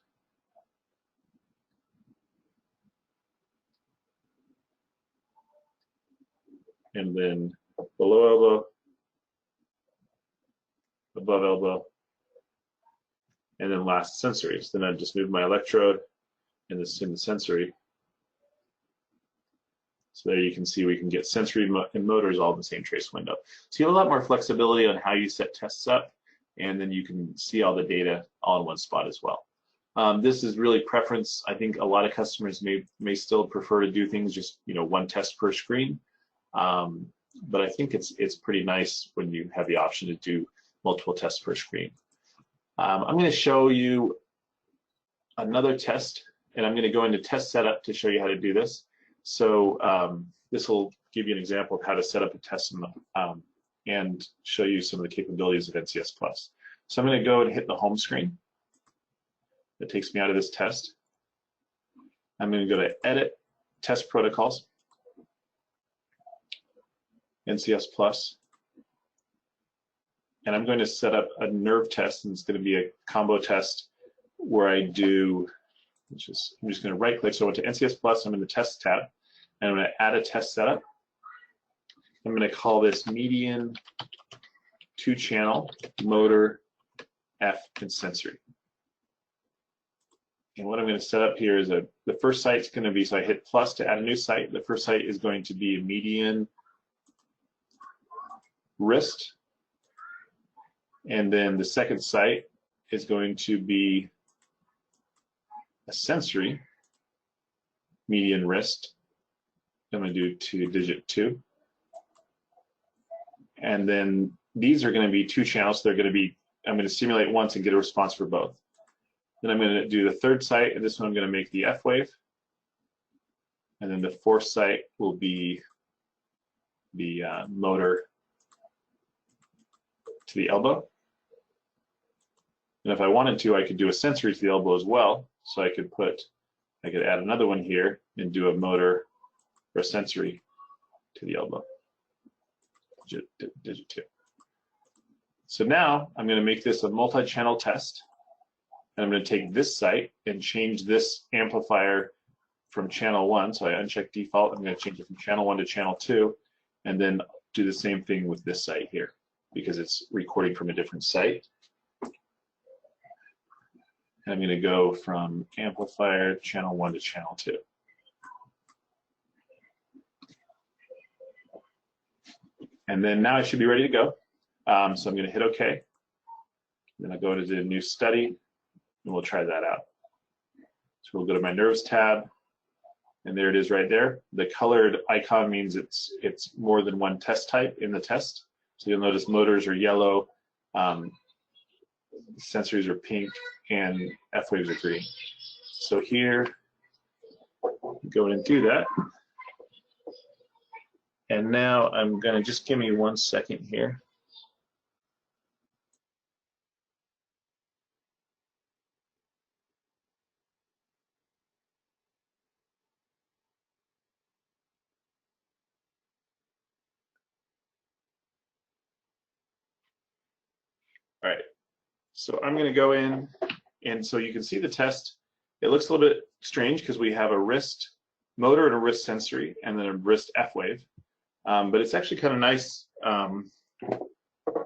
And then below elbow, above elbow, and then last sensory. So then I just move my electrode and this in the sensory. So there you can see we can get sensory and motors all in the same trace window. So you have a lot more flexibility on how you set tests up, and then you can see all the data all in one spot as well. This is really preference. I think a lot of customers may still prefer to do things just one test per screen, but I think it's pretty nice when you have the option to do multiple tests per screen. I'm going to show you another test, and I'm going to go into test setup to show you how to do this. So this will give you an example of how to set up a test and show you some of the capabilities of NCS Plus. So I'm going to go and hit the home screen. That takes me out of this test. I'm going to go to Edit, Test Protocols, NCS Plus, and I'm going to set up a nerve test, and it's going to be a combo test where I do, I'm just going to right click. So I went to NCS Plus, I'm in the Test tab, and I'm going to add a test setup. I'm going to call this median 2-channel motor F and sensory. And what I'm going to set up here is the first site's going to be, so I hit plus to add a new site. The first site is going to be a median wrist. And then the second site is going to be a sensory median wrist. I'm going to do to digit 2. And then these are going to be 2 channels. So they're going to be, I'm going to simulate once and get a response for both. Then I'm going to do the third site, and this one I'm going to make the F wave. And then the fourth site will be the motor to the elbow. And if I wanted to, I could do a sensory to the elbow as well. So I could add another one here and do a motor or a sensory to the elbow, digit 2. So now I'm going to make this a multi-channel test. And I'm going to take this site and change this amplifier from channel 1. So I uncheck default. I'm going to change it from channel 1 to channel 2, and then do the same thing with this site here because it's recording from a different site. And I'm going to go from amplifier channel 1 to channel 2. And then now I should be ready to go. So I'm going to hit OK. Then I'll go into the new study, and we'll try that out. So we'll go to my nerves tab, and there it is right there. The colored icon means it's more than one test type in the test. So you'll notice motors are yellow, sensories are pink, and F waves are green. So here, go in and do that. And now I'm going to just give me 1 second here. All right, so I'm going to go in, and so you can see the test. It looks a little bit strange because we have a wrist motor and a wrist sensory, and then a wrist F wave. But it's actually kind of nice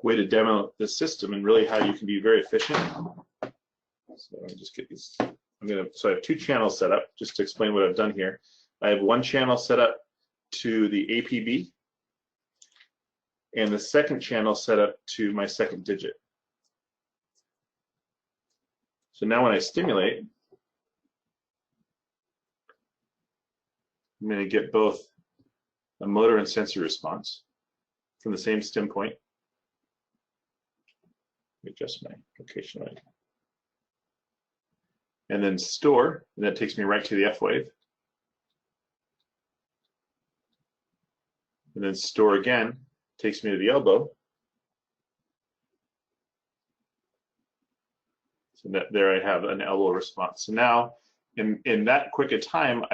way to demo the system and really how you can be very efficient. So I'll just get these. So I have 2 channels set up just to explain what I've done here. I have 1 channel set up to the APB, and the second channel set up to my second digit. So now when I stimulate, I'm going to get both a motor and sensory response from the same stim point. Adjust my location right. And then store, and that takes me right to the F wave. And then store again, takes me to the elbow. So there I have an elbow response. So now, in that quick a time,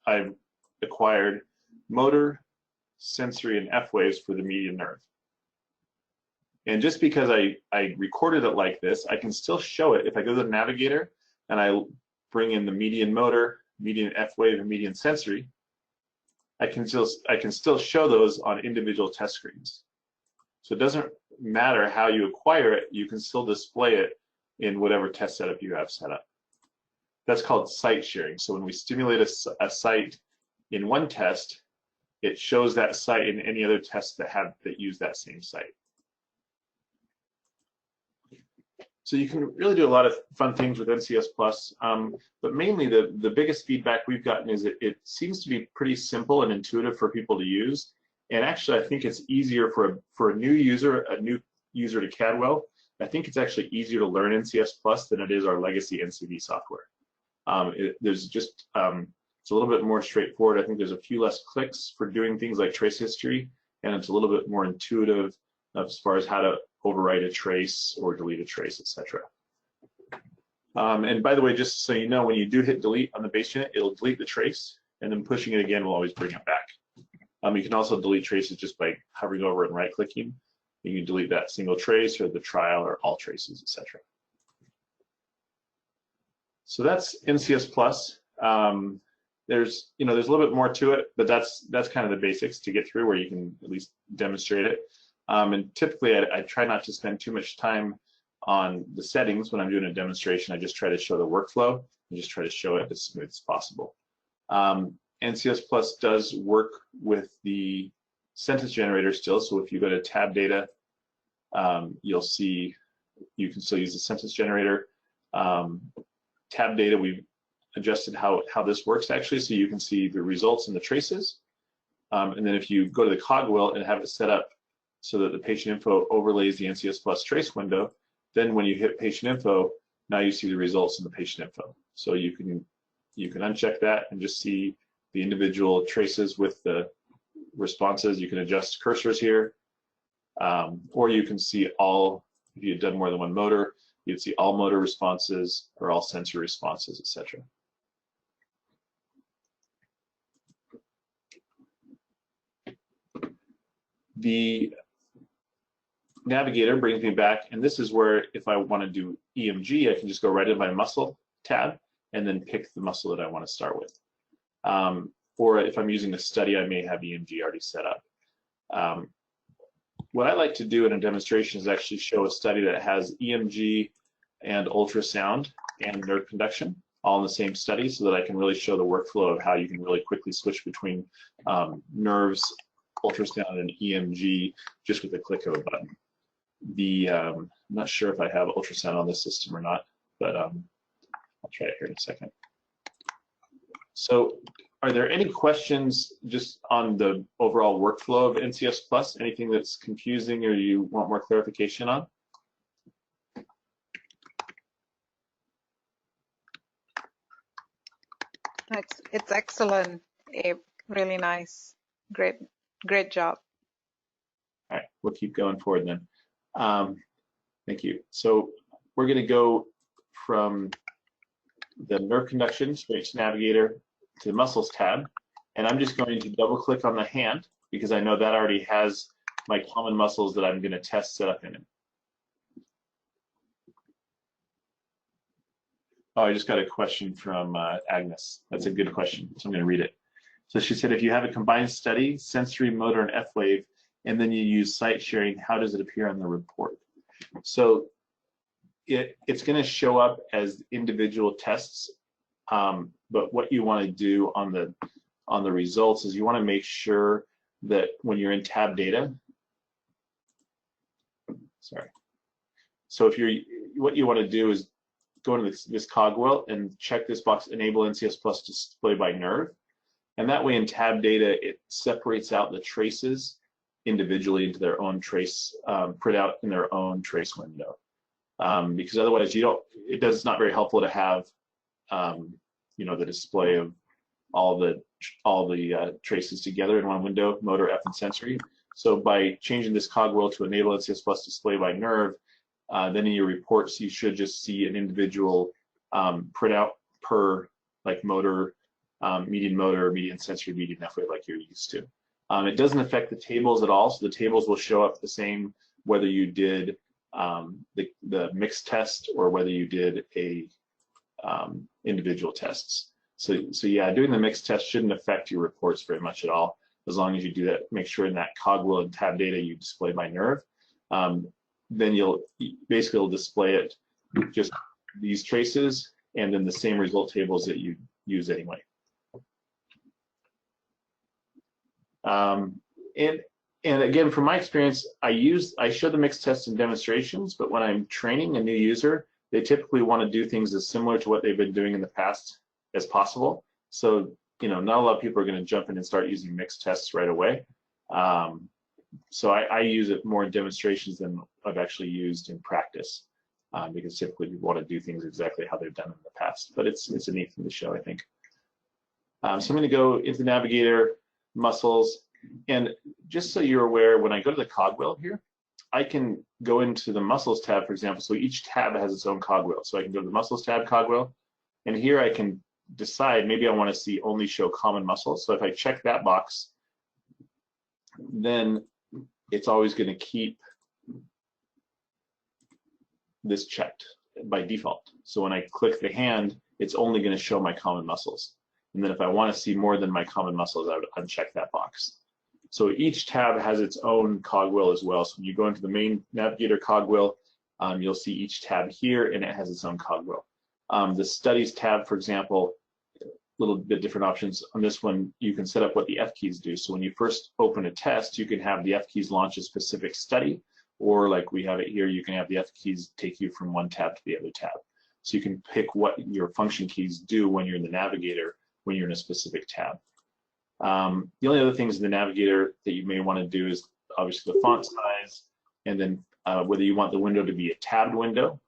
I've acquired motor, sensory, and F waves for the median nerve. And just because I recorded it like this, I can still show it. If I go to the navigator and I bring in the median motor, median F wave, and median sensory, I can still show those on individual test screens. So it doesn't matter how you acquire it, you can still display it in whatever test setup you have set up. That's called site sharing. So when we stimulate a site in one test, it shows that site in any other tests that use that same site. So you can really do a lot of fun things with NCS Plus, but mainly the biggest feedback we've gotten is it seems to be pretty simple and intuitive for people to use. And actually, I think it's easier for a new user to Cadwell. I think it's actually easier to learn NCS Plus than it is our legacy NCV software. It's a little bit more straightforward. I think there's a few less clicks for doing things like trace history, and it's a little bit more intuitive as far as how to overwrite a trace or delete a trace, etc. And by the way, just so you know, when you do hit delete on the base unit, it'll delete the trace, and then pushing it again will always bring it back. You can also delete traces just by hovering over and right-clicking. You can delete that single trace or the trial or all traces, etc. So that's NCS Plus. There's a little bit more to it, but that's kind of the basics to get through where you can at least demonstrate it. And typically, I try not to spend too much time on the settings when I'm doing a demonstration. I just try to show the workflow and just try to show it as smooth as possible. NCS Plus does work with the sentence generator still. So if you go to tab data, you'll see you can still use the sentence generator. Tab data, we've adjusted how this works actually, so you can see the results and the traces. And then if you go to the cogwheel and have it set up so that the patient info overlays the NCS Plus trace window, then when you hit patient info, now you see the results in the patient info. So you can uncheck that and just see the individual traces with the responses. You can adjust cursors here, or you can see all, if you've done more than one motor, you'd see all motor responses or all sensory responses, etc. The navigator brings me back, and this is where if I want to do EMG, I can just go right in my muscle tab and then pick the muscle that I want to start with. Or if I'm using a study, I may have EMG already set up. What I like to do in a demonstration is actually show a study that has EMG and ultrasound and nerve conduction all in the same study, so that I can really show the workflow of how you can really quickly switch between nerves, ultrasound, and EMG just with the click of a button. I'm not sure if I have ultrasound on this system or not, but I'll try it here in a second. So are there any questions just on the overall workflow of NCS Plus? Anything that's confusing or you want more clarification on? It's excellent. Really nice. Great job. All right, we'll keep going forward then. Thank you. So we're going to go from the nerve conduction straight to navigator to the muscles tab, and I'm just going to double click on the hand because I know that already has my common muscles that I'm going to test set up in it. Oh, I just got a question from Agnes. That's a good question, so I'm going to read it. So she said, if you have a combined study, sensory, motor, and F-wave, and then you use site sharing, how does it appear on the report? So it's going to show up as individual tests, but what you want to do on the results is you want to make sure that when you're in tab data, sorry. So what you want to do is go into this Cadwell and check this box, enable NCS Plus display by nerve. And that way in tab data, it separates out the traces individually into their own trace, print out in their own trace window. Because otherwise it's not very helpful to have, the display of all the traces together in one window, motor, F, and sensory. So by changing this Cadwell to enable NCS Plus display by nerve, then in your reports, you should just see an individual printout per like motor, median sensory, median F-wave like you're used to. It doesn't affect the tables at all, so the tables will show up the same whether you did the mixed test or whether you did a individual tests. So yeah, doing the mixed test shouldn't affect your reports very much at all, as long as you do that. Make sure in that Cadwell and tab data you display by nerve. Then it'll display it just these traces and then the same result tables that you use anyway. And again, from my experience, I show the mixed tests and demonstrations, but when I'm training a new user, they typically want to do things as similar to what they've been doing in the past as possible. So, not a lot of people are going to jump in and start using mixed tests right away. So I use it more in demonstrations than I've actually used in practice, because typically people want to do things exactly how they've done in the past. But it's a neat thing to show, I think. So I'm going to go into the Navigator, muscles, and just so you're aware, when I go to the Cadwell here, I can go into the muscles tab, for example. So each tab has its own Cadwell. So I can go to the muscles tab Cadwell, and here I can decide maybe I want to see only show common muscles. So if I check that box, then it's always going to keep this checked by default. So when I click the hand, it's only going to show my common muscles. And then if I want to see more than my common muscles, I would uncheck that box. So each tab has its own Cadwell as well. So when you go into the main Navigator Cadwell, you'll see each tab here, and it has its own Cadwell. The Studies tab, for example, a little bit different options. On this one, you can set up what the F keys do. So when you first open a test, you can have the F keys launch a specific study, or like we have it here, you can have the F keys take you from one tab to the other tab. So you can pick what your function keys do when you're in the Navigator, when you're in a specific tab. The only other things in the Navigator that you may want to do is obviously the font size, and then whether you want the window to be a tabbed window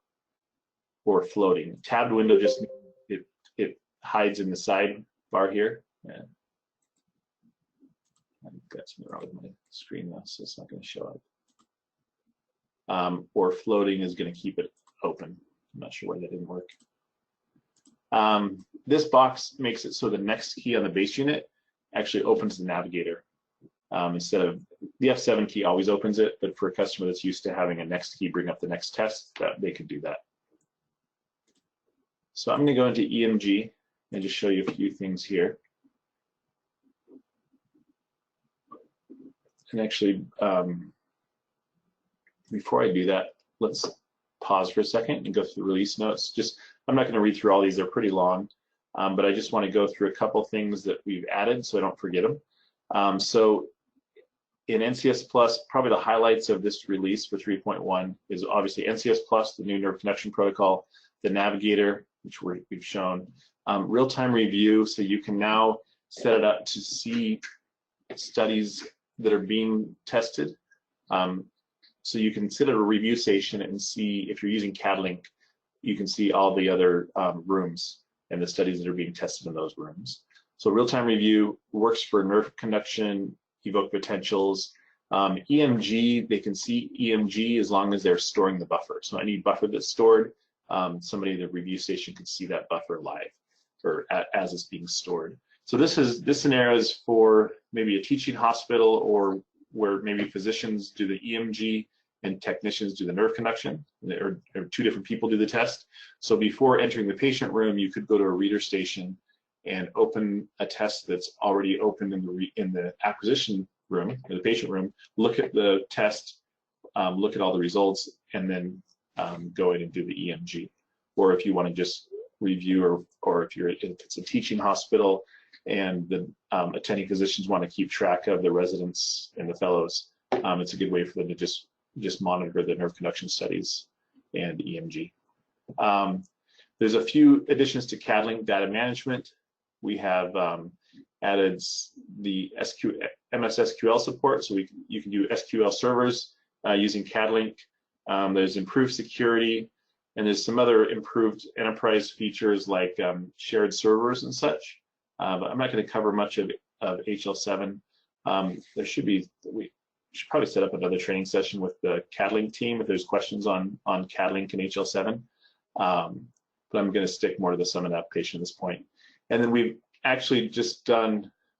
or floating. Tabbed window just means it hides in the sidebar here. Yeah. I've got something wrong with my screen now, so it's not going to show up. Or floating is going to keep it open. I'm not sure why that didn't work. This box makes it so the next key on the base unit actually opens the Navigator. Instead of the F7 key always opens it, but for a customer that's used to having a next key bring up the next test, that they could do that. So I'm going to go into EMG and just show you a few things here. And actually, before I do that, let's pause for a second and go through the release notes. I'm not going to read through all these, they're pretty long, but I just want to go through a couple things that we've added so I don't forget them. So in NCS Plus, probably the highlights of this release for 3.1 is obviously NCS Plus, the new nerve conduction protocol, the Navigator, which we've shown, real-time review, so you can now set it up to see studies that are being tested. So you can sit at a review station and see, if you're using CADLink, you can see all the other rooms and the studies that are being tested in those rooms. So real-time review works for nerve conduction, evoke potentials. EMG, they can see EMG as long as they're storing the buffer. So any buffer that's stored, somebody at the review station can see that buffer live or as it's being stored. So this scenario is for maybe a teaching hospital or where maybe physicians do the EMG and technicians do the nerve conduction, or two different people do the test. So before entering the patient room, you could go to a reader station and open a test that's already open in the acquisition room, or the patient room, look at the test, look at all the results, and then go in and do the EMG. Or if you want to just review, or if it's a teaching hospital and the attending physicians want to keep track of the residents and the fellows, it's a good way for them to just monitor the nerve conduction studies and EMG. There's a few additions to CADlink data management. We have added the MS SQL support, so you can do SQL servers using CADlink. There's improved security, and there's some other improved enterprise features like shared servers and such. But I'm not going to cover much of HL7. We should probably set up another training session with the CADlink team if there's questions on CADlink and HL7. But I'm going to stick more to the sum adaptation at this point. And then we've actually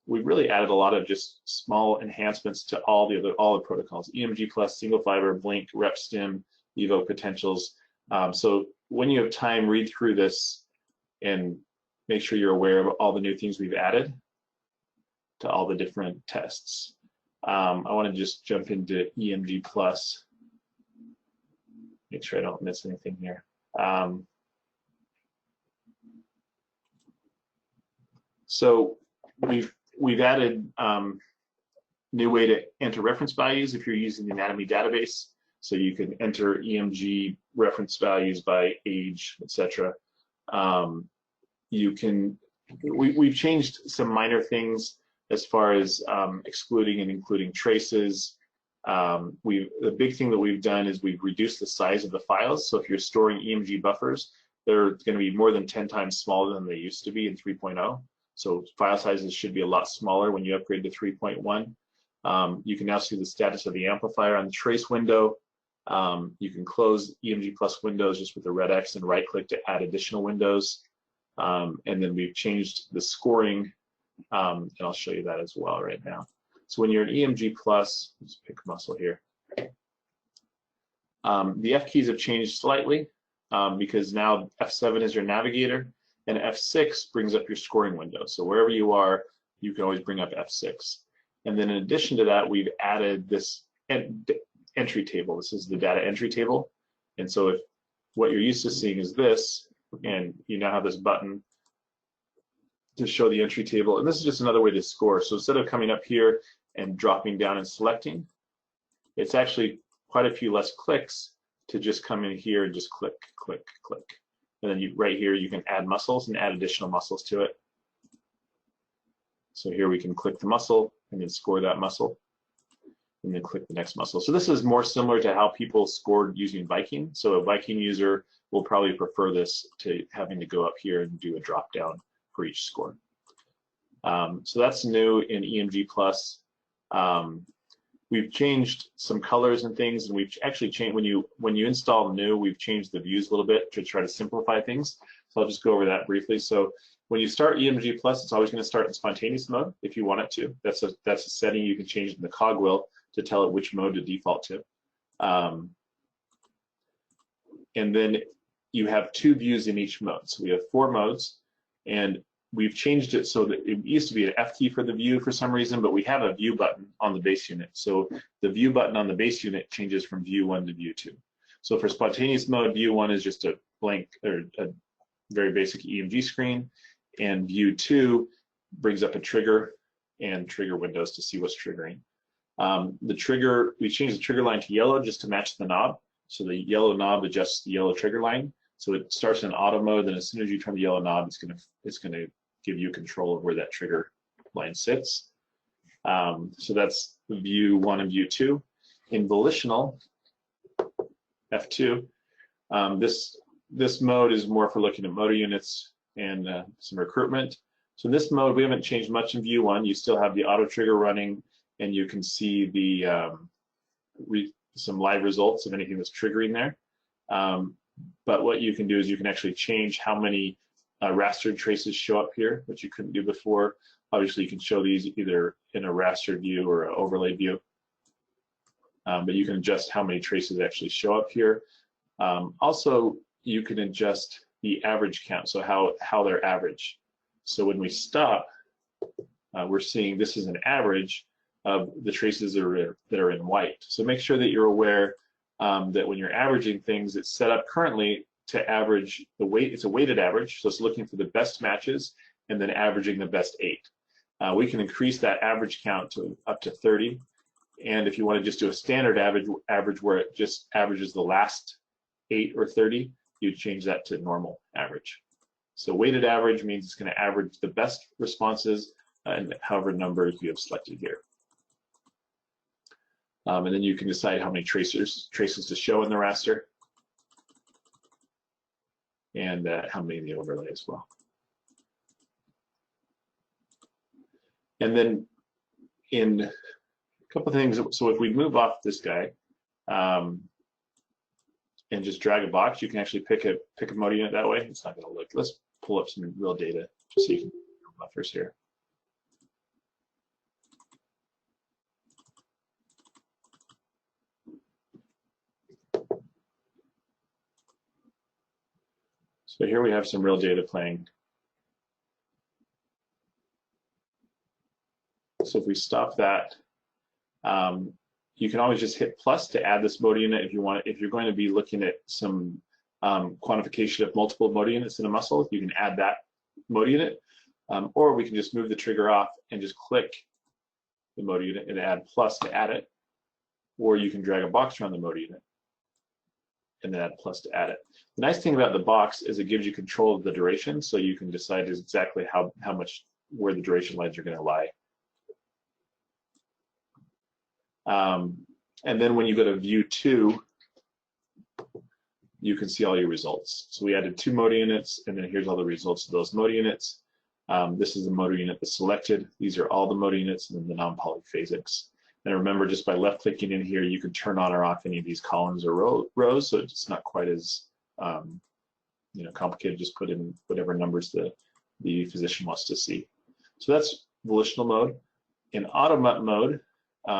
we've really added a lot of just small enhancements to all the protocols: EMG plus, single fiber, Blink, RepStim, Evo potentials. So when you have time, read through this and make sure you're aware of all the new things we've added to all the different tests. I want to just jump into EMG plus, make sure I don't miss anything here. So we've added new way to enter reference values if you're using the anatomy database. So you can enter EMG reference values by age, etc. We've changed some minor things as far as excluding and including traces. The big thing that we've done is we've reduced the size of the files. So if you're storing EMG buffers, they're going to be more than 10 times smaller than they used to be in 3.0. So file sizes should be a lot smaller when you upgrade to 3.1. You can now see the status of the amplifier on the trace window. You can close EMG plus windows just with the red X and right click to add additional windows. And then we've changed the scoring, and I'll show you that as well right now. So when you're in EMG plus, let's pick muscle here. The F keys have changed slightly because now F7 is your navigator, and F6 brings up your scoring window. So wherever you are, you can always bring up F6. And then in addition to that, we've added this entry table. This is the data entry table. And so if what you're used to seeing is this, and you now have this button to show the entry table, and this is just another way to score. So instead of coming up here and dropping down and selecting, it's actually quite a few less clicks to just come in here and just click, click, click. And then right here, you can add muscles and add additional muscles to it. So here we can click the muscle and then score that muscle, and then click the next muscle. So this is more similar to how people scored using Viking. So a Viking user will probably prefer this to having to go up here and do a drop down for each score. So that's new in EMG plus. We've changed some colors and things, and we've actually changed, when you install new, we've changed the views a little bit to try to simplify things. So I'll just go over that briefly. So when you start EMG plus, it's always going to start in spontaneous mode if you want it to. That's a setting you can change in the cogwheel to tell it which mode to default to. And then you have 2 views in each mode. So we have 4 modes, and we've changed it so that it used to be an F key for the view for some reason, but we have a view button on the base unit. So the view button on the base unit changes from view 1 to view 2. So for spontaneous mode, view 1 is just a blank or a very basic EMG screen, and view 2 brings up a trigger and trigger windows to see what's triggering. The trigger, we changed the trigger line to yellow just to match the knob. So the yellow knob adjusts the yellow trigger line. So it starts in auto mode, and as soon as you turn the yellow knob, it's gonna give you control of where that trigger line sits. So that's view 1 and view 2. In volitional, F2, this mode is more for looking at motor units and some recruitment. So in this mode, we haven't changed much in view 1. You still have the auto trigger running, and you can see the some live results of anything that's triggering there. But what you can do is you can actually change how many rastered traces show up here, which you couldn't do before. Obviously, you can show these either in a rastered view or an overlay view. But you can adjust how many traces actually show up here. Also, you can adjust the average count, so how they're average. So when we stop, we're seeing this is an average of the traces that are in white. So make sure that you're aware that when you're averaging things, it's set up currently to average the weight. It's a weighted average, so it's looking for the best matches and then averaging the best 8. We can increase that average count to up to 30. And if you want to just do a standard average where it just averages the last 8 or 30, you change that to normal average. So weighted average means it's going to average the best responses and however numbers you have selected here. And then you can decide how many traces to show in the raster and how many in the overlay as well. And then in a couple of things, so if we move off this guy and just drag a box, you can actually pick a mode unit that way. It's not going to look. Let's pull up some real data just so you can see buffers here. So here we have some real data playing. So if we stop that, you can always just hit plus to add this mode unit if you want. If you're going to be looking at some quantification of multiple mode units in a muscle, you can add that mode unit. Or we can just move the trigger off and just click the mode unit and add plus to add it. Or you can drag a box around the mode unit and then add plus to add it. The nice thing about the box is it gives you control of the duration, so you can decide exactly where the duration lines are going to lie. And then when you go to view 2, you can see all your results. So we added 2 motor units, and then here's all the results of those motor units. This is the motor unit that's selected. These are all the motor units and then the non-polyphasics. And remember, just by left-clicking in here, you can turn on or off any of these columns or rows, so it's not quite as complicated. Just put in whatever numbers the physician wants to see. So that's volitional mode. In auto-mutt mode,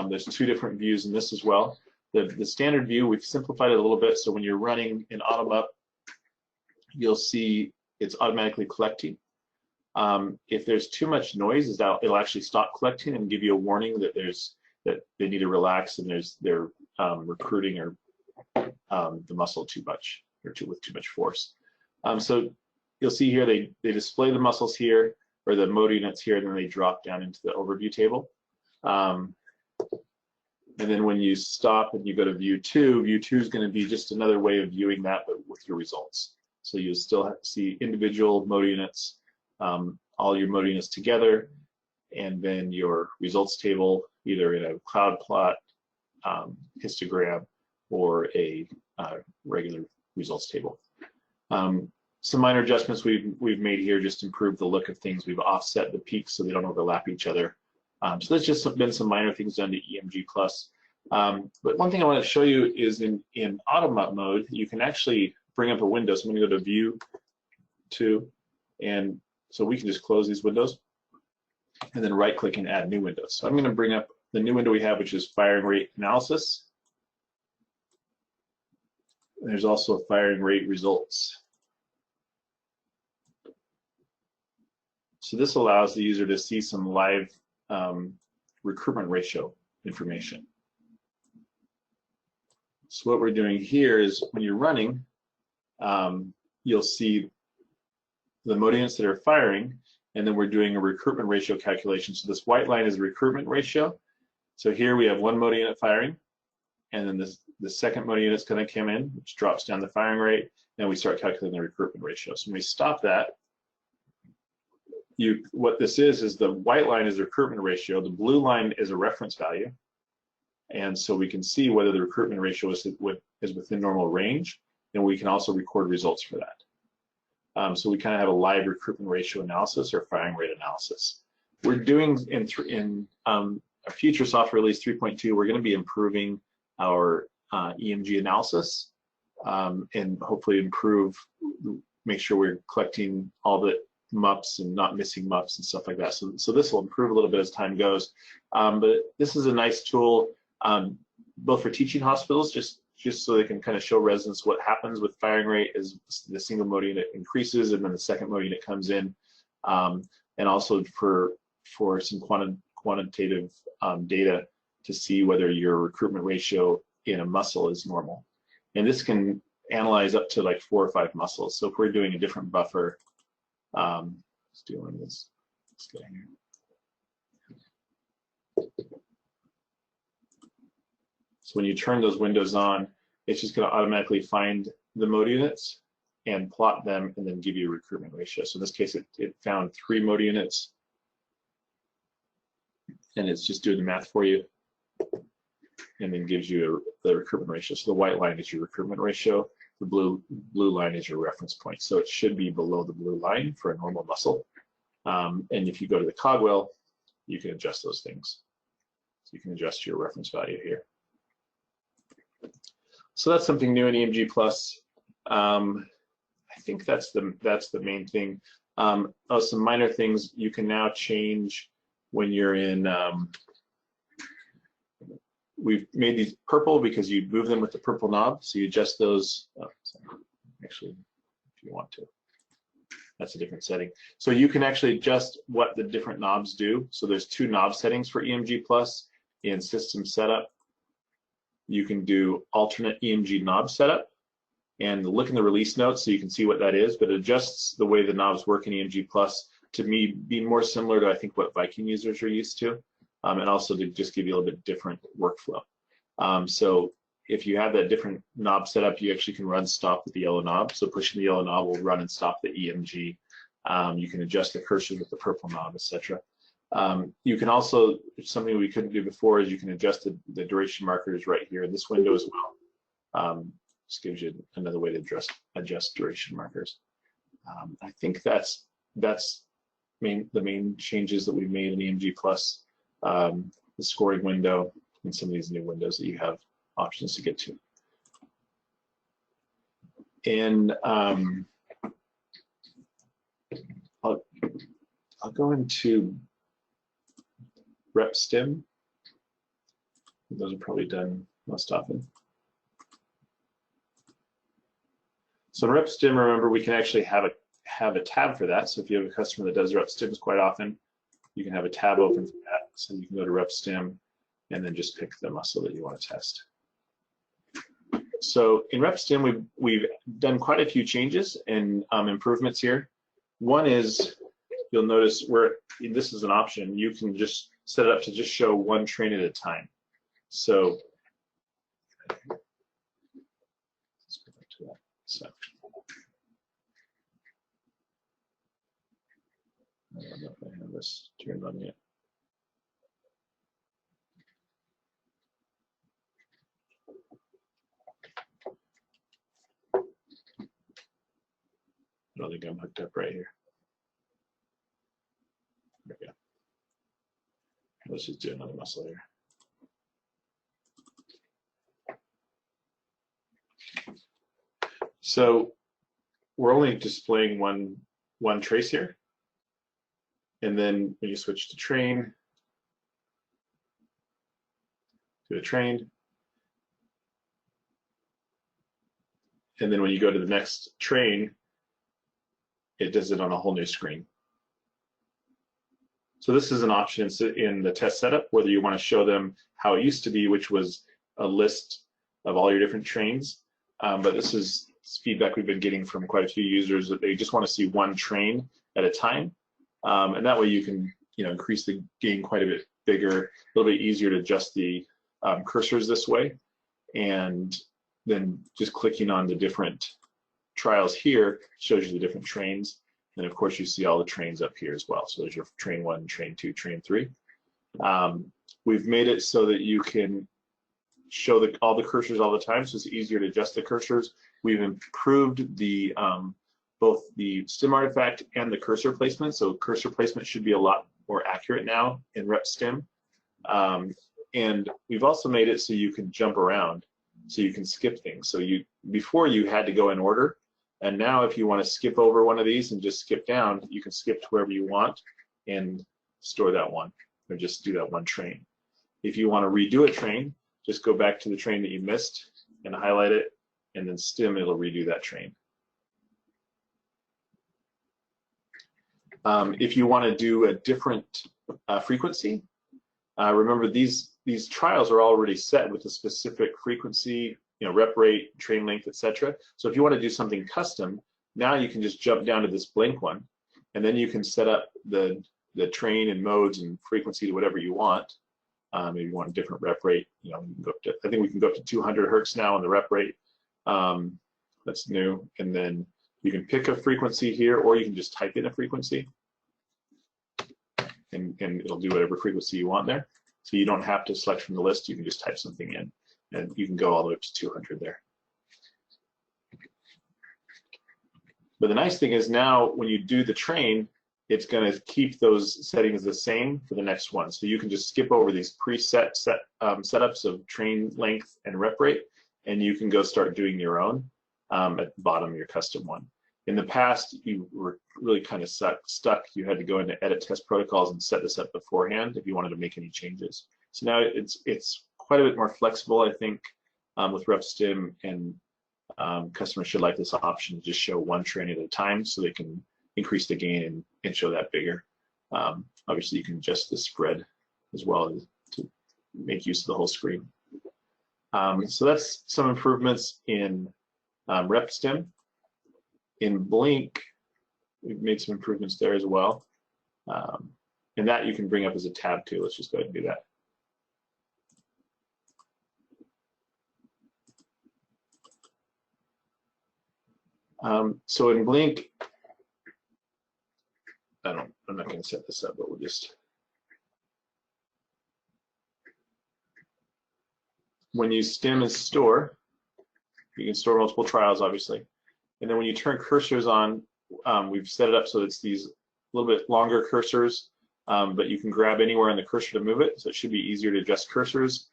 there's 2 different views in this as well. The standard view, we've simplified it a little bit, so when you're running in auto-mutt, you'll see it's automatically collecting. If there's too much noise, it'll actually stop collecting and give you a warning that they need to relax and they're recruiting or the muscle too much or with too much force. So you'll see here they display the muscles here or the motor units here, and then they drop down into the overview table. And then when you stop and you go to view 2, view 2 is going to be just another way of viewing that, but with your results. So you'll still see individual motor units, all your motor units together, and then your results table, either in a cloud plot, histogram, or a regular results table. Some minor adjustments we've made here just to improve the look of things. We've offset the peaks so they don't overlap each other. So there's just been some minor things done to EMG+. But one thing I want to show you is in auto-mutt mode, you can actually bring up a window. So I'm going to go to view 2, and so we can just close these windows and then right-click and add new windows. So I'm going to bring up the new window we have, which is firing rate analysis. And there's also firing rate results. So this allows the user to see some live recruitment ratio information. So what we're doing here is when you're running, you'll see the motor units that are firing, and then we're doing a recruitment ratio calculation. So this white line is the recruitment ratio. So here we have 1 motor unit firing, and then the second motor unit's going to come in, which drops down the firing rate, and we start calculating the recruitment ratio. So when we stop that, what this is the white line is the recruitment ratio, the blue line is a reference value, and so we can see whether the recruitment ratio is within normal range, and we can also record results for that. So we kind of have a live recruitment ratio analysis or firing rate analysis. We're doing in a future software release 3.2, we're going to be improving our EMG analysis and hopefully make sure we're collecting all the MUPs and not missing MUPs and stuff like that. So this will improve a little bit as time goes. But this is a nice tool, both for teaching hospitals, just so they can kind of show residents what happens with firing rate as the single motor unit increases and then the second motor unit comes in. and also for some quantitative data to see whether your recruitment ratio in a muscle is normal. And this can analyze up to like 4 or 5 muscles. So if we're doing a different buffer, let's do one of this. Let's get in here. So when you turn those windows on, it's just going to automatically find the mode units and plot them and then give you a recruitment ratio. So in this case, it found 3 mode units, and it's just doing the math for you and then gives you the recruitment ratio. So the white line is your recruitment ratio. The blue line is your reference point. So it should be below the blue line for a normal muscle. And if you go to the Cadwell, you can adjust those things. So you can adjust your reference value here. So that's something new in EMG Plus. I think that's the main thing. Some minor things you can now change when you're in. We've made these purple because you move them with the purple knob, so you adjust those. Oh, actually, if you want to, that's a different setting. So you can actually adjust what the different knobs do. So there's 2 knob settings for EMG Plus in System Setup. You can do alternate EMG knob setup and look in the release notes so you can see what that is, but it adjusts the way the knobs work in EMG Plus to be more similar to, I think, what Viking users are used to, and also to just give you a little bit different workflow. So if you have that different knob setup, you actually can run stop with the yellow knob. So pushing the yellow knob will run and stop the EMG. You can adjust the cursor with the purple knob, etc. You can also, something we couldn't do before is you can adjust the duration markers right here in this window as well. Just gives you another way to adjust duration markers. I think that's the main changes that we've made in EMG Plus, the scoring window, and some of these new windows that you have options to get to. And I'll go into RepStim. Those are probably done most often. So in RepStim, remember, we can actually have a tab for that. So if you have a customer that does RepStims quite often, you can have a tab open for that. So you can go to RepStim and then just pick the muscle that you want to test. So in RepStim, we've done quite a few changes and improvements here. One is, you'll notice this is an option. You can just set it up to just show 1 train at a time. So let's go back to that. So I don't know if I have this turned on yet. I don't think I'm hooked up right here. There we go. Let's just do another muscle here. So we're only displaying one trace here. And then when you switch to train, to a train, and then when you go to the next train, it does it on a whole new screen. So this is an option in the test setup, whether you want to show them how it used to be, which was a list of all your different trains. But this is feedback we've been getting from quite a few users that they just want to see 1 train at a time. And that way you can increase the gain quite a bit bigger, a little bit easier to adjust the cursors this way. And then just clicking on the different trials here shows you the different trains. And of course, you see all the trains up here as well. So there's your train 1, train 2, train 3. We've made it so that you can show all the cursors all the time, so it's easier to adjust the cursors. We've improved the both the stim artifact and the cursor placement. So cursor placement should be a lot more accurate now in RepStim. And we've also made it so you can jump around, so you can skip things. So before you had to go in order. And now if you want to skip over one of these and just skip down, you can skip to wherever you want and store that one, or just do that 1 train. If you want to redo a train, just go back to the train that you missed and highlight it, and then stim, it'll redo that train. If you want to do a different frequency, remember these trials are already set with a specific frequency, rep rate, train length, etc. So if you want to do something custom, now you can just jump down to this blank one, and then you can set up the train and modes and frequency to whatever you want. Maybe you want a different rep rate. You can go up to, I think we can go up to 200 hertz now on the rep rate. That's new. And then you can pick a frequency here, or you can just type in a frequency, and it'll do whatever frequency you want there. So you don't have to select from the list. You can just type something in, and you can go all the way up to 200 there. But the nice thing is now when you do the train, it's going to keep those settings the same for the next one. So you can just skip over these preset setups of train length and rep rate, and you can go start doing your own at the bottom of your custom one. In the past, you were really kind of stuck. You had to go into edit test protocols and set this up beforehand if you wanted to make any changes. So now it's quite a bit more flexible, I think, with RepStim, and customers should like this option to just show one train at a time so they can increase the gain and show that bigger. Obviously, you can adjust the spread as well to make use of the whole screen. So that's some improvements in RepStim. In Blink, we've made some improvements there as well. And that you can bring up as a tab too. Let's just go ahead and do that. So in Blink, I'm not going to set this up, but we'll just, when you stim and store, you can store multiple trials, obviously. And then when you turn cursors on, we've set it up so it's these little bit longer cursors, but you can grab anywhere on the cursor to move it, so it should be easier to adjust cursors.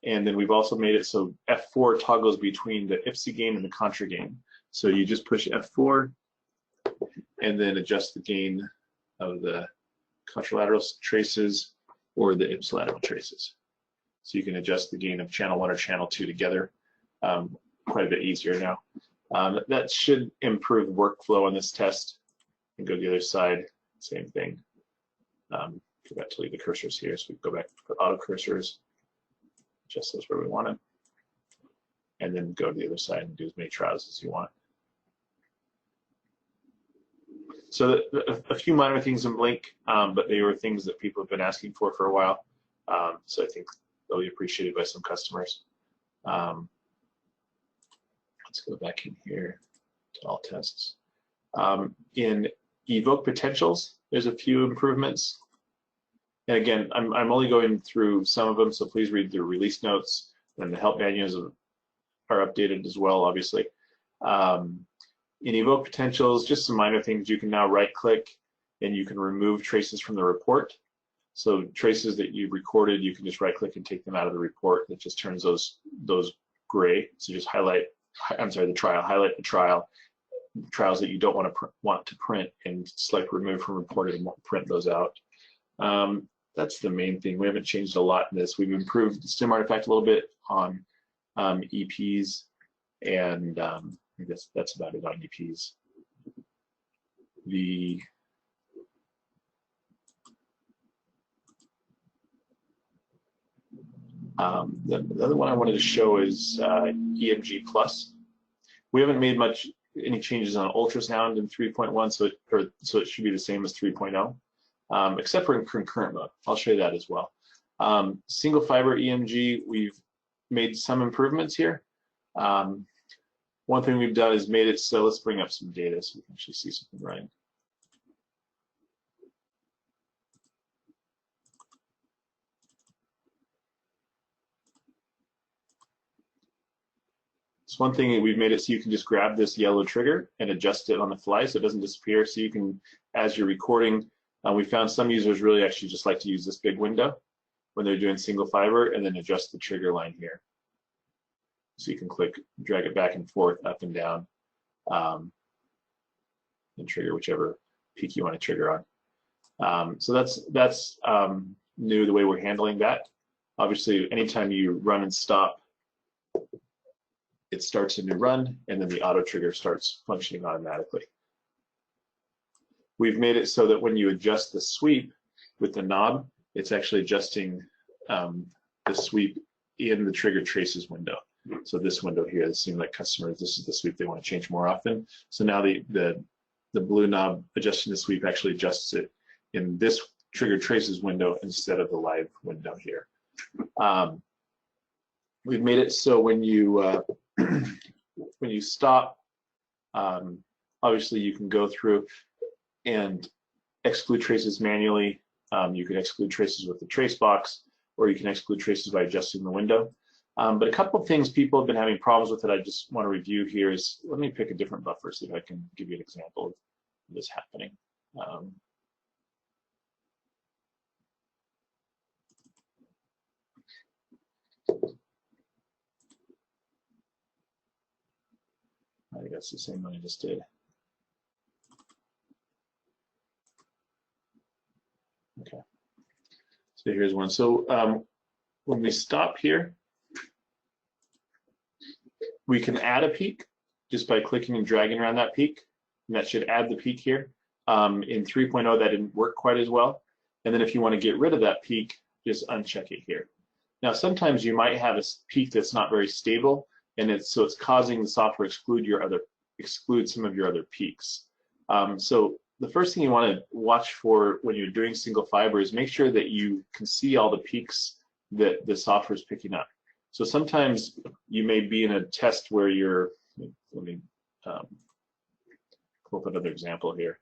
And then we've also made it so F4 toggles between the IPSI gain and the contra gain. So you just push F4 and then adjust the gain of the contralateral traces or the ipsilateral traces. So you can adjust the gain of channel 1 or channel 2 together quite a bit easier now. That should improve workflow on this test. And go to the other side, same thing. Forgot to leave the cursors here, so we go back to auto cursors, adjust those where we want them, and then go to the other side and do as many trials as you want. So a few minor things in Blink, but they were things that people have been asking for a while. So I think they'll be appreciated by some customers. Let's go back in here to all tests. In evoke potentials, there's a few improvements. And again, I'm only going through some of them, so please read the release notes, and the help manuals are updated as well, obviously. In evoke potentials, just some minor things. You can now right-click and you can remove traces from the report. So traces that you recorded, you can just right-click and take them out of the report. It just turns those gray. So just highlight, the trial, highlight the trials that you don't want to print, and select remove from report and print those out. That's the main thing. We haven't changed a lot in this. We've improved the stim artifact a little bit on EPs, and I guess that's about it on EPs. The other one I wanted to show is EMG Plus. We haven't made any changes on ultrasound in 3.1, so it should be the same as 3.0, except for in concurrent mode. I'll show you that as well. Single fiber EMG, we've made some improvements here. One thing we've done is made it so, let's bring up some data so we can actually see something running. So one thing, we've made it so you can just grab this yellow trigger and adjust it on the fly so it doesn't disappear. So you can, as you're recording, we found some users really actually just like to use this big window when they're doing single fiber, and then adjust the trigger line here. So you can click, drag it back and forth, up and down, and trigger whichever peak you want to trigger on. So that's new, the way we're handling that. Obviously, anytime you run and stop, it starts a new run, and then the auto trigger starts functioning automatically. we've made it so that when you adjust the sweep with the knob, it's actually adjusting the sweep in the trigger traces window. So this window here, it seems like customers, this is the sweep they want to change more often. So now the blue knob adjusting the sweep actually adjusts it in this trigger traces window instead of the live window here. We've made it so when you when you stop, obviously you can go through and exclude traces manually. You can exclude traces with the trace box, or you can exclude traces by adjusting the window. But a couple of things people have been having problems with that I just want to review here is, let me pick a different buffer, see if I can give you an example of this happening. I think that's the same one I just did. Okay, so here's one. So when we stop here, we can add a peak just by clicking and dragging around that peak, and that should add the peak here. In 3.0, that didn't work quite as well. And then if you want to get rid of that peak, just uncheck it here. Now, sometimes you might have a peak that's not very stable, and it's causing the software exclude some of your other peaks. So the first thing you want to watch for when you're doing single fiber is make sure that you can see all the peaks that the software is picking up. So sometimes you may be in a test where you're, let me pull up another example here.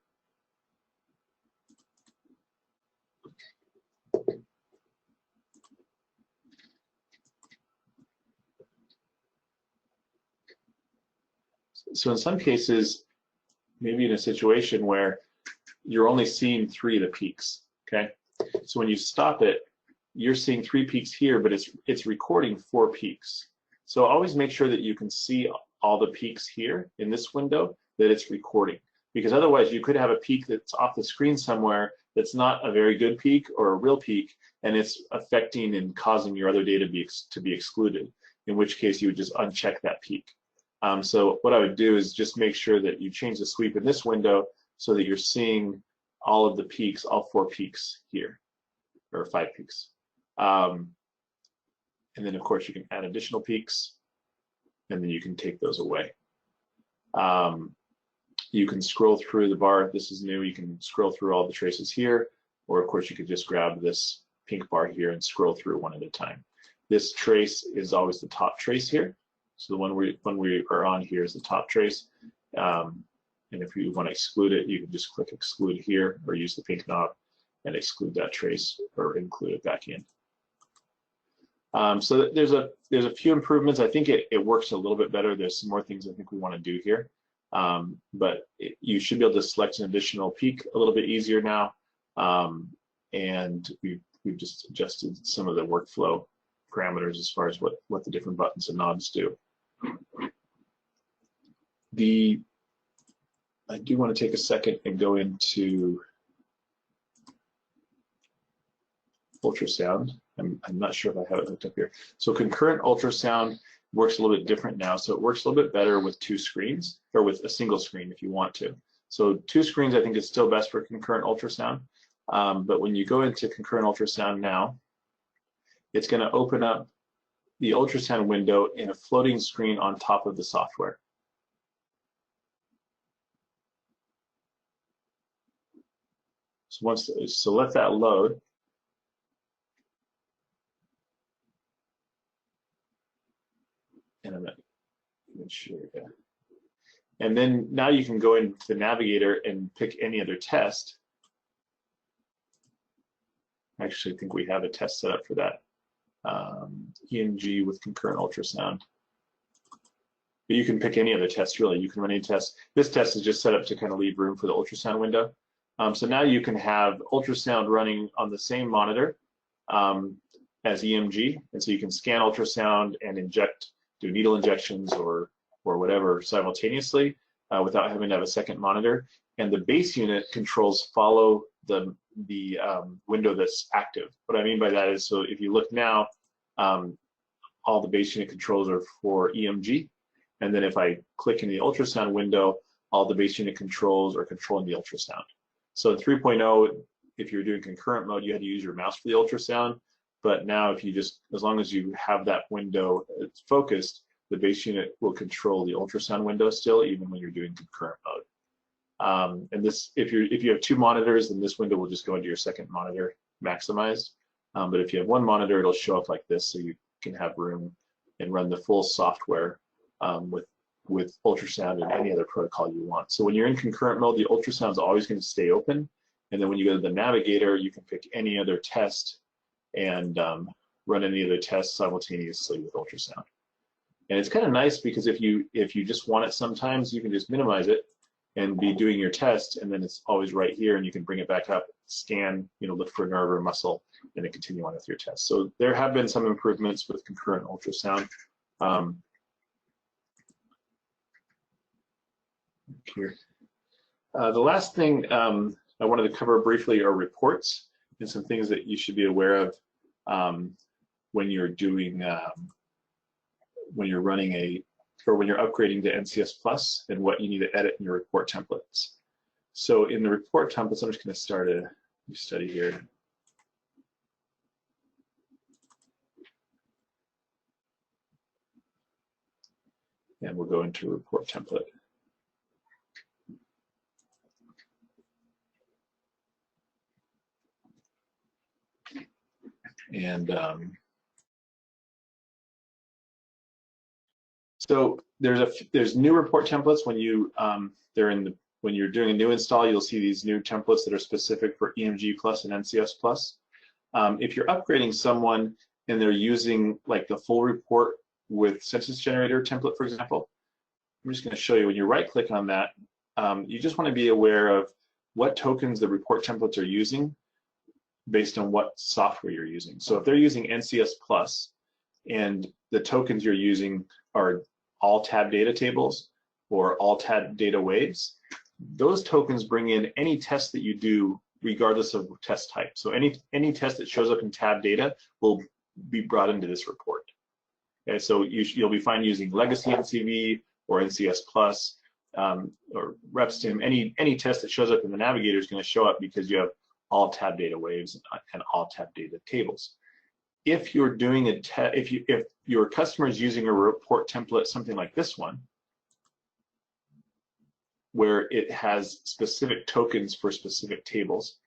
So in some cases, maybe in a situation where you're only seeing 3 of the peaks, okay? So when you stop it, you're seeing 3 peaks here, but it's recording 4 peaks. So always make sure that you can see all the peaks here in this window that it's recording, because otherwise you could have a peak that's off the screen somewhere that's not a very good peak or a real peak, and it's affecting and causing your other data to be excluded, in which case you would just uncheck that peak. So what I would do is just make sure that you change the sweep in this window so that you're seeing all of the peaks, all 4 peaks here, or 5 peaks. And then of course you can add additional peaks, and then you can take those away. You can scroll through the bar. This is new. You can scroll through all the traces here, or of course you could just grab this pink bar here and scroll through one at a time. This trace is always the top trace here. So the one we are on here is the top trace. And if you want to exclude it, you can just click exclude here, or use the pink knob and exclude that trace or include it back in. So there's a few improvements. I think it works a little bit better. There's some more things I think we want to do here. But you should be able to select an additional peak a little bit easier now. And we've just adjusted some of the workflow parameters as far as what the different buttons and knobs do. I do want to take a second and go into ultrasound. I'm not sure if I have it hooked up here. So concurrent ultrasound works a little bit different now. So it works a little bit better with 2 screens, or with a single screen if you want to. So 2 screens I think is still best for concurrent ultrasound. But when you go into concurrent ultrasound now, it's going to open up the ultrasound window in a floating screen on top of the software. So let that load. And I'm not even sure. Yeah. And then now you can go into the navigator and pick any other test. Actually, I think we have a test set up for that. EMG with concurrent ultrasound. But you can pick any other test, really. You can run any test. This test is just set up to kind of leave room for the ultrasound window. So now you can have ultrasound running on the same monitor as EMG. And so you can scan ultrasound and do needle injections or whatever simultaneously without having to have a second monitor. And the base unit controls follow the window that's active. What I mean by that is, so if you look now, all the base unit controls are for EMG. And then if I click in the ultrasound window, all the base unit controls are controlling the ultrasound. So in 3.0, if you're doing concurrent mode, you had to use your mouse for the ultrasound. But now if you just, as long as you have that window focused, the base unit will control the ultrasound window still, even when you're doing concurrent mode. And this, if you have 2 monitors, then this window will just go into your second monitor maximized. But if you have 1 monitor, it'll show up like this, so you can have room and run the full software with ultrasound and any other protocol you want. So when you're in concurrent mode, the ultrasound is always going to stay open. And then when you go to the navigator, you can pick any other test and run any other tests simultaneously with ultrasound. And it's kind of nice because if you just want it sometimes, you can just minimize it and be doing your test, and then it's always right here, and you can bring it back up, scan, look for a nerve or muscle, and then continue on with your test. So there have been some improvements with concurrent ultrasound. Here. The last thing I wanted to cover briefly are reports and some things that you should be aware of when you're doing when you're running when you're upgrading to NCS Plus, and what you need to edit in your report templates. So in the report templates, I'm just going to start a new study here. And we'll go into report template. And so there's new report templates when when you're doing a new install. You'll see these new templates that are specific for EMG Plus and NCS Plus. If you're upgrading someone and they're using like the full report with census generator template, for example, I'm just going to show you. When you right-click on that, you just want to be aware of what tokens the report templates are using based on what software you're using. So if they're using NCS Plus and the tokens you're using are all tab data tables or all tab data waves, those tokens bring in any test that you do regardless of test type. So any test that shows up in tab data will be brought into this report. Okay, so you'll be fine using legacy NCV or NCS Plus or RepStim. Any test that shows up in the navigator is going to show up because you have all tab data waves and all tab data tables. If you're doing if your customer is using a report template, something like this one, where it has specific tokens for specific tables.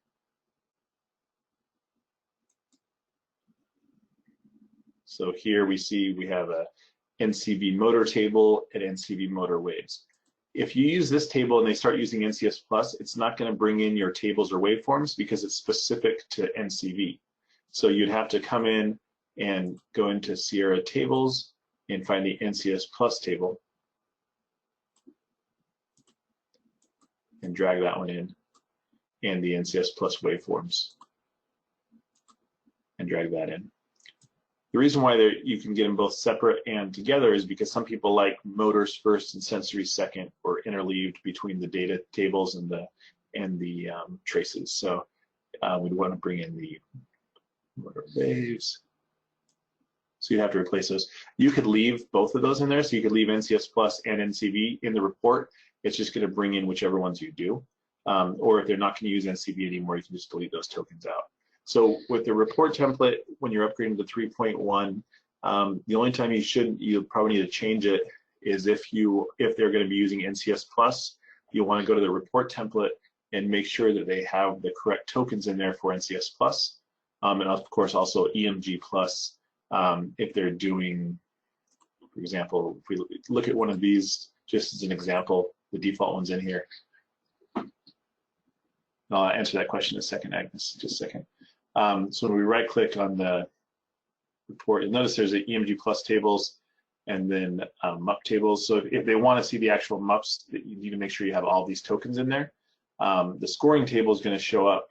So here we see we have a NCV motor table and NCV motor waves. If you use this table and they start using NCS Plus, it's not going to bring in your tables or waveforms because it's specific to NCV. So you'd have to come in and go into Sierra Tables and find the NCS Plus table and drag that one in, and the NCS Plus waveforms and drag that in. The reason why you can get them both separate and together is because some people like motors first and sensory second, or interleaved between the data tables and the traces. So we'd want to bring in the motor waves. So you'd have to replace those. You could leave both of those in there. So you could leave NCS Plus and NCV in the report. It's just going to bring in whichever ones you do. Or if they're not going to use NCV anymore, you can just delete those tokens out. So with the report template, when you're upgrading to 3.1, the only time you'll probably need to change it is if they're going to be using NCS Plus. You'll want to go to the report template and make sure that they have the correct tokens in there for NCS Plus, and of course also EMG Plus if they're doing, for example, if we look at one of these just as an example, the default one's in here. I'll answer that question in a second, Agnes, just a second. So when we right-click on the report, you'll notice there's the EMG Plus tables and then MUP tables. So if they want to see the actual MUPs, you need to make sure you have all these tokens in there. The scoring table is going to show up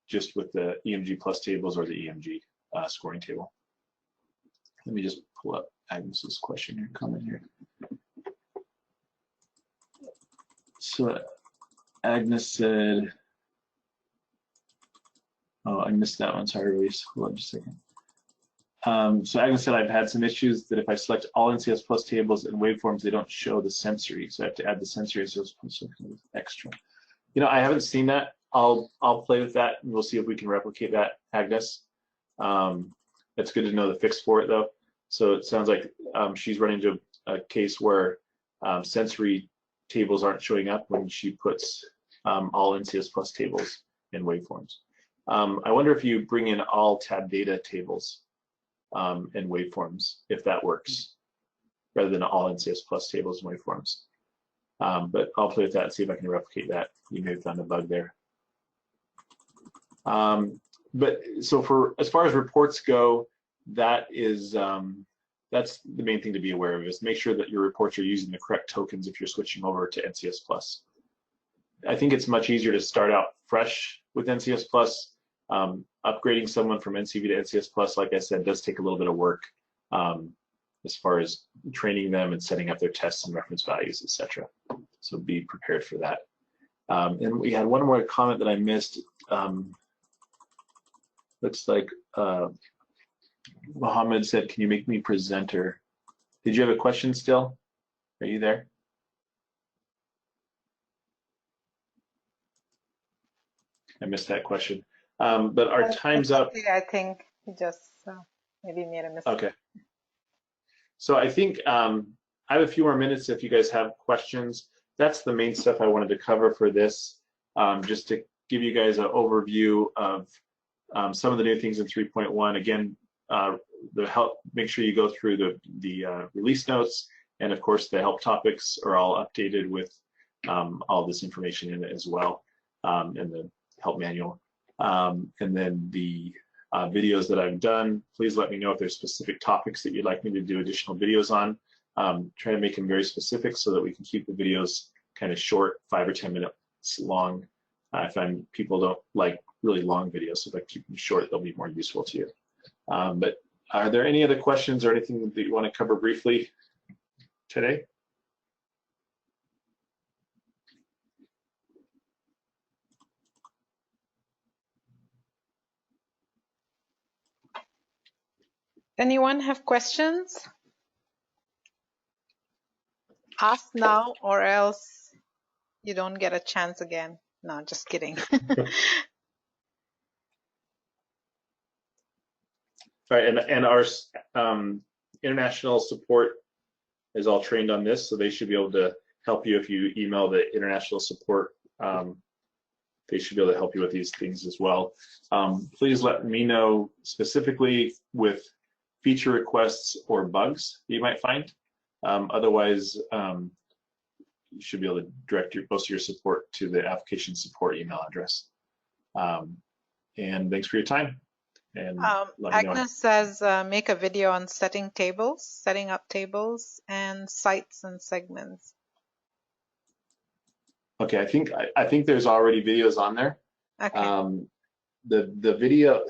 just with the EMG Plus tables or the EMG scoring table. Let me just pull up Agnes's question here, comment here. So Agnes said, oh, I missed that one. Sorry, Reese. Hold on just a second. So Agnes said, I've had some issues that if I select all NCS Plus tables and waveforms, they don't show the sensory. So I have to add the sensory NCS Plus extra. I haven't seen that I'll play with that, and we'll see if we can replicate that, Agnes. It's good to know the fix for it though. So it sounds like she's running into a case where sensory tables aren't showing up when she puts all NCS Plus tables in waveforms. I wonder if you bring in all tab data tables and waveforms, if that works, rather than all NCS Plus tables and waveforms. But I'll play with that and see if I can replicate that. You may have found a bug there. But so for as far as reports go, that is that's the main thing to be aware of, is make sure that your reports are using the correct tokens if you're switching over to NCS Plus. I think it's much easier to start out fresh with NCS Plus. Upgrading someone from NCV to NCS Plus, like I said, does take a little bit of work as far as training them and setting up their tests and reference values, etc. So be prepared for that. And we had one more comment that I missed. Looks like Mohammed said, "Can you make me presenter?" Did you have a question still? Are you there? I missed that question. But our time's up. I think he just maybe made a mistake. Okay. So I think I have a few more minutes if you guys have questions. That's the main stuff I wanted to cover for this, just to give you guys an overview of some of the new things in 3.1. Again, make sure you go through the release notes, and of course the help topics are all updated with all this information in it as well, and the help manual. And then the videos that I've done, please let me know if there's specific topics that you'd like me to do additional videos on. Try to make them very specific so that we can keep the videos kind of short, 5 or 10 minutes long. I find people don't like really long videos, so if I keep them short, they'll be more useful to you. But are there any other questions or anything that you want to cover briefly today? Anyone have questions? Ask now, or else you don't get a chance again. No, just kidding. All right, and our international support is all trained on this, so they should be able to help you if you email the international support. They should be able to help you with these things as well. Please let me know specifically with feature requests or bugs that you might find. Otherwise, you should be able to direct most of your support to the application support email address. And thanks for your time. And Agnes says make a video on setting up tables and sites and segments. Okay, I think there's already videos on there. Okay. The video,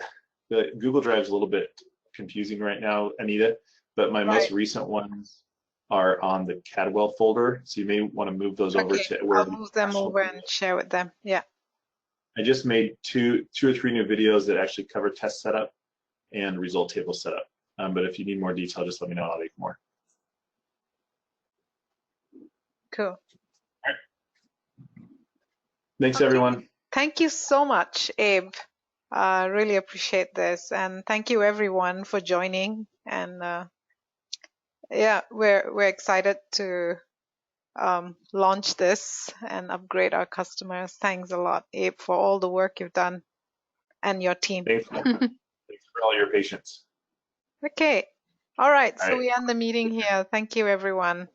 the Google Drive is a little bit confusing right now, Anita, but my most recent ones are on the Cadwell folder, so you may want to move those over to where. I'll move them over and share with them. Yeah. I just made two or three new videos that actually cover test setup and result table setup. But if you need more detail, just let me know. I'll make more. Cool. All right. Thanks, everyone. Thank you so much, Abe. Really appreciate this, and thank you everyone for joining. And yeah, we're excited to launch this and upgrade our customers. Thanks a lot, Abe, for all the work you've done and your team. Thanks for all your patience. Okay. All right. So we end the meeting here. Thank you, everyone.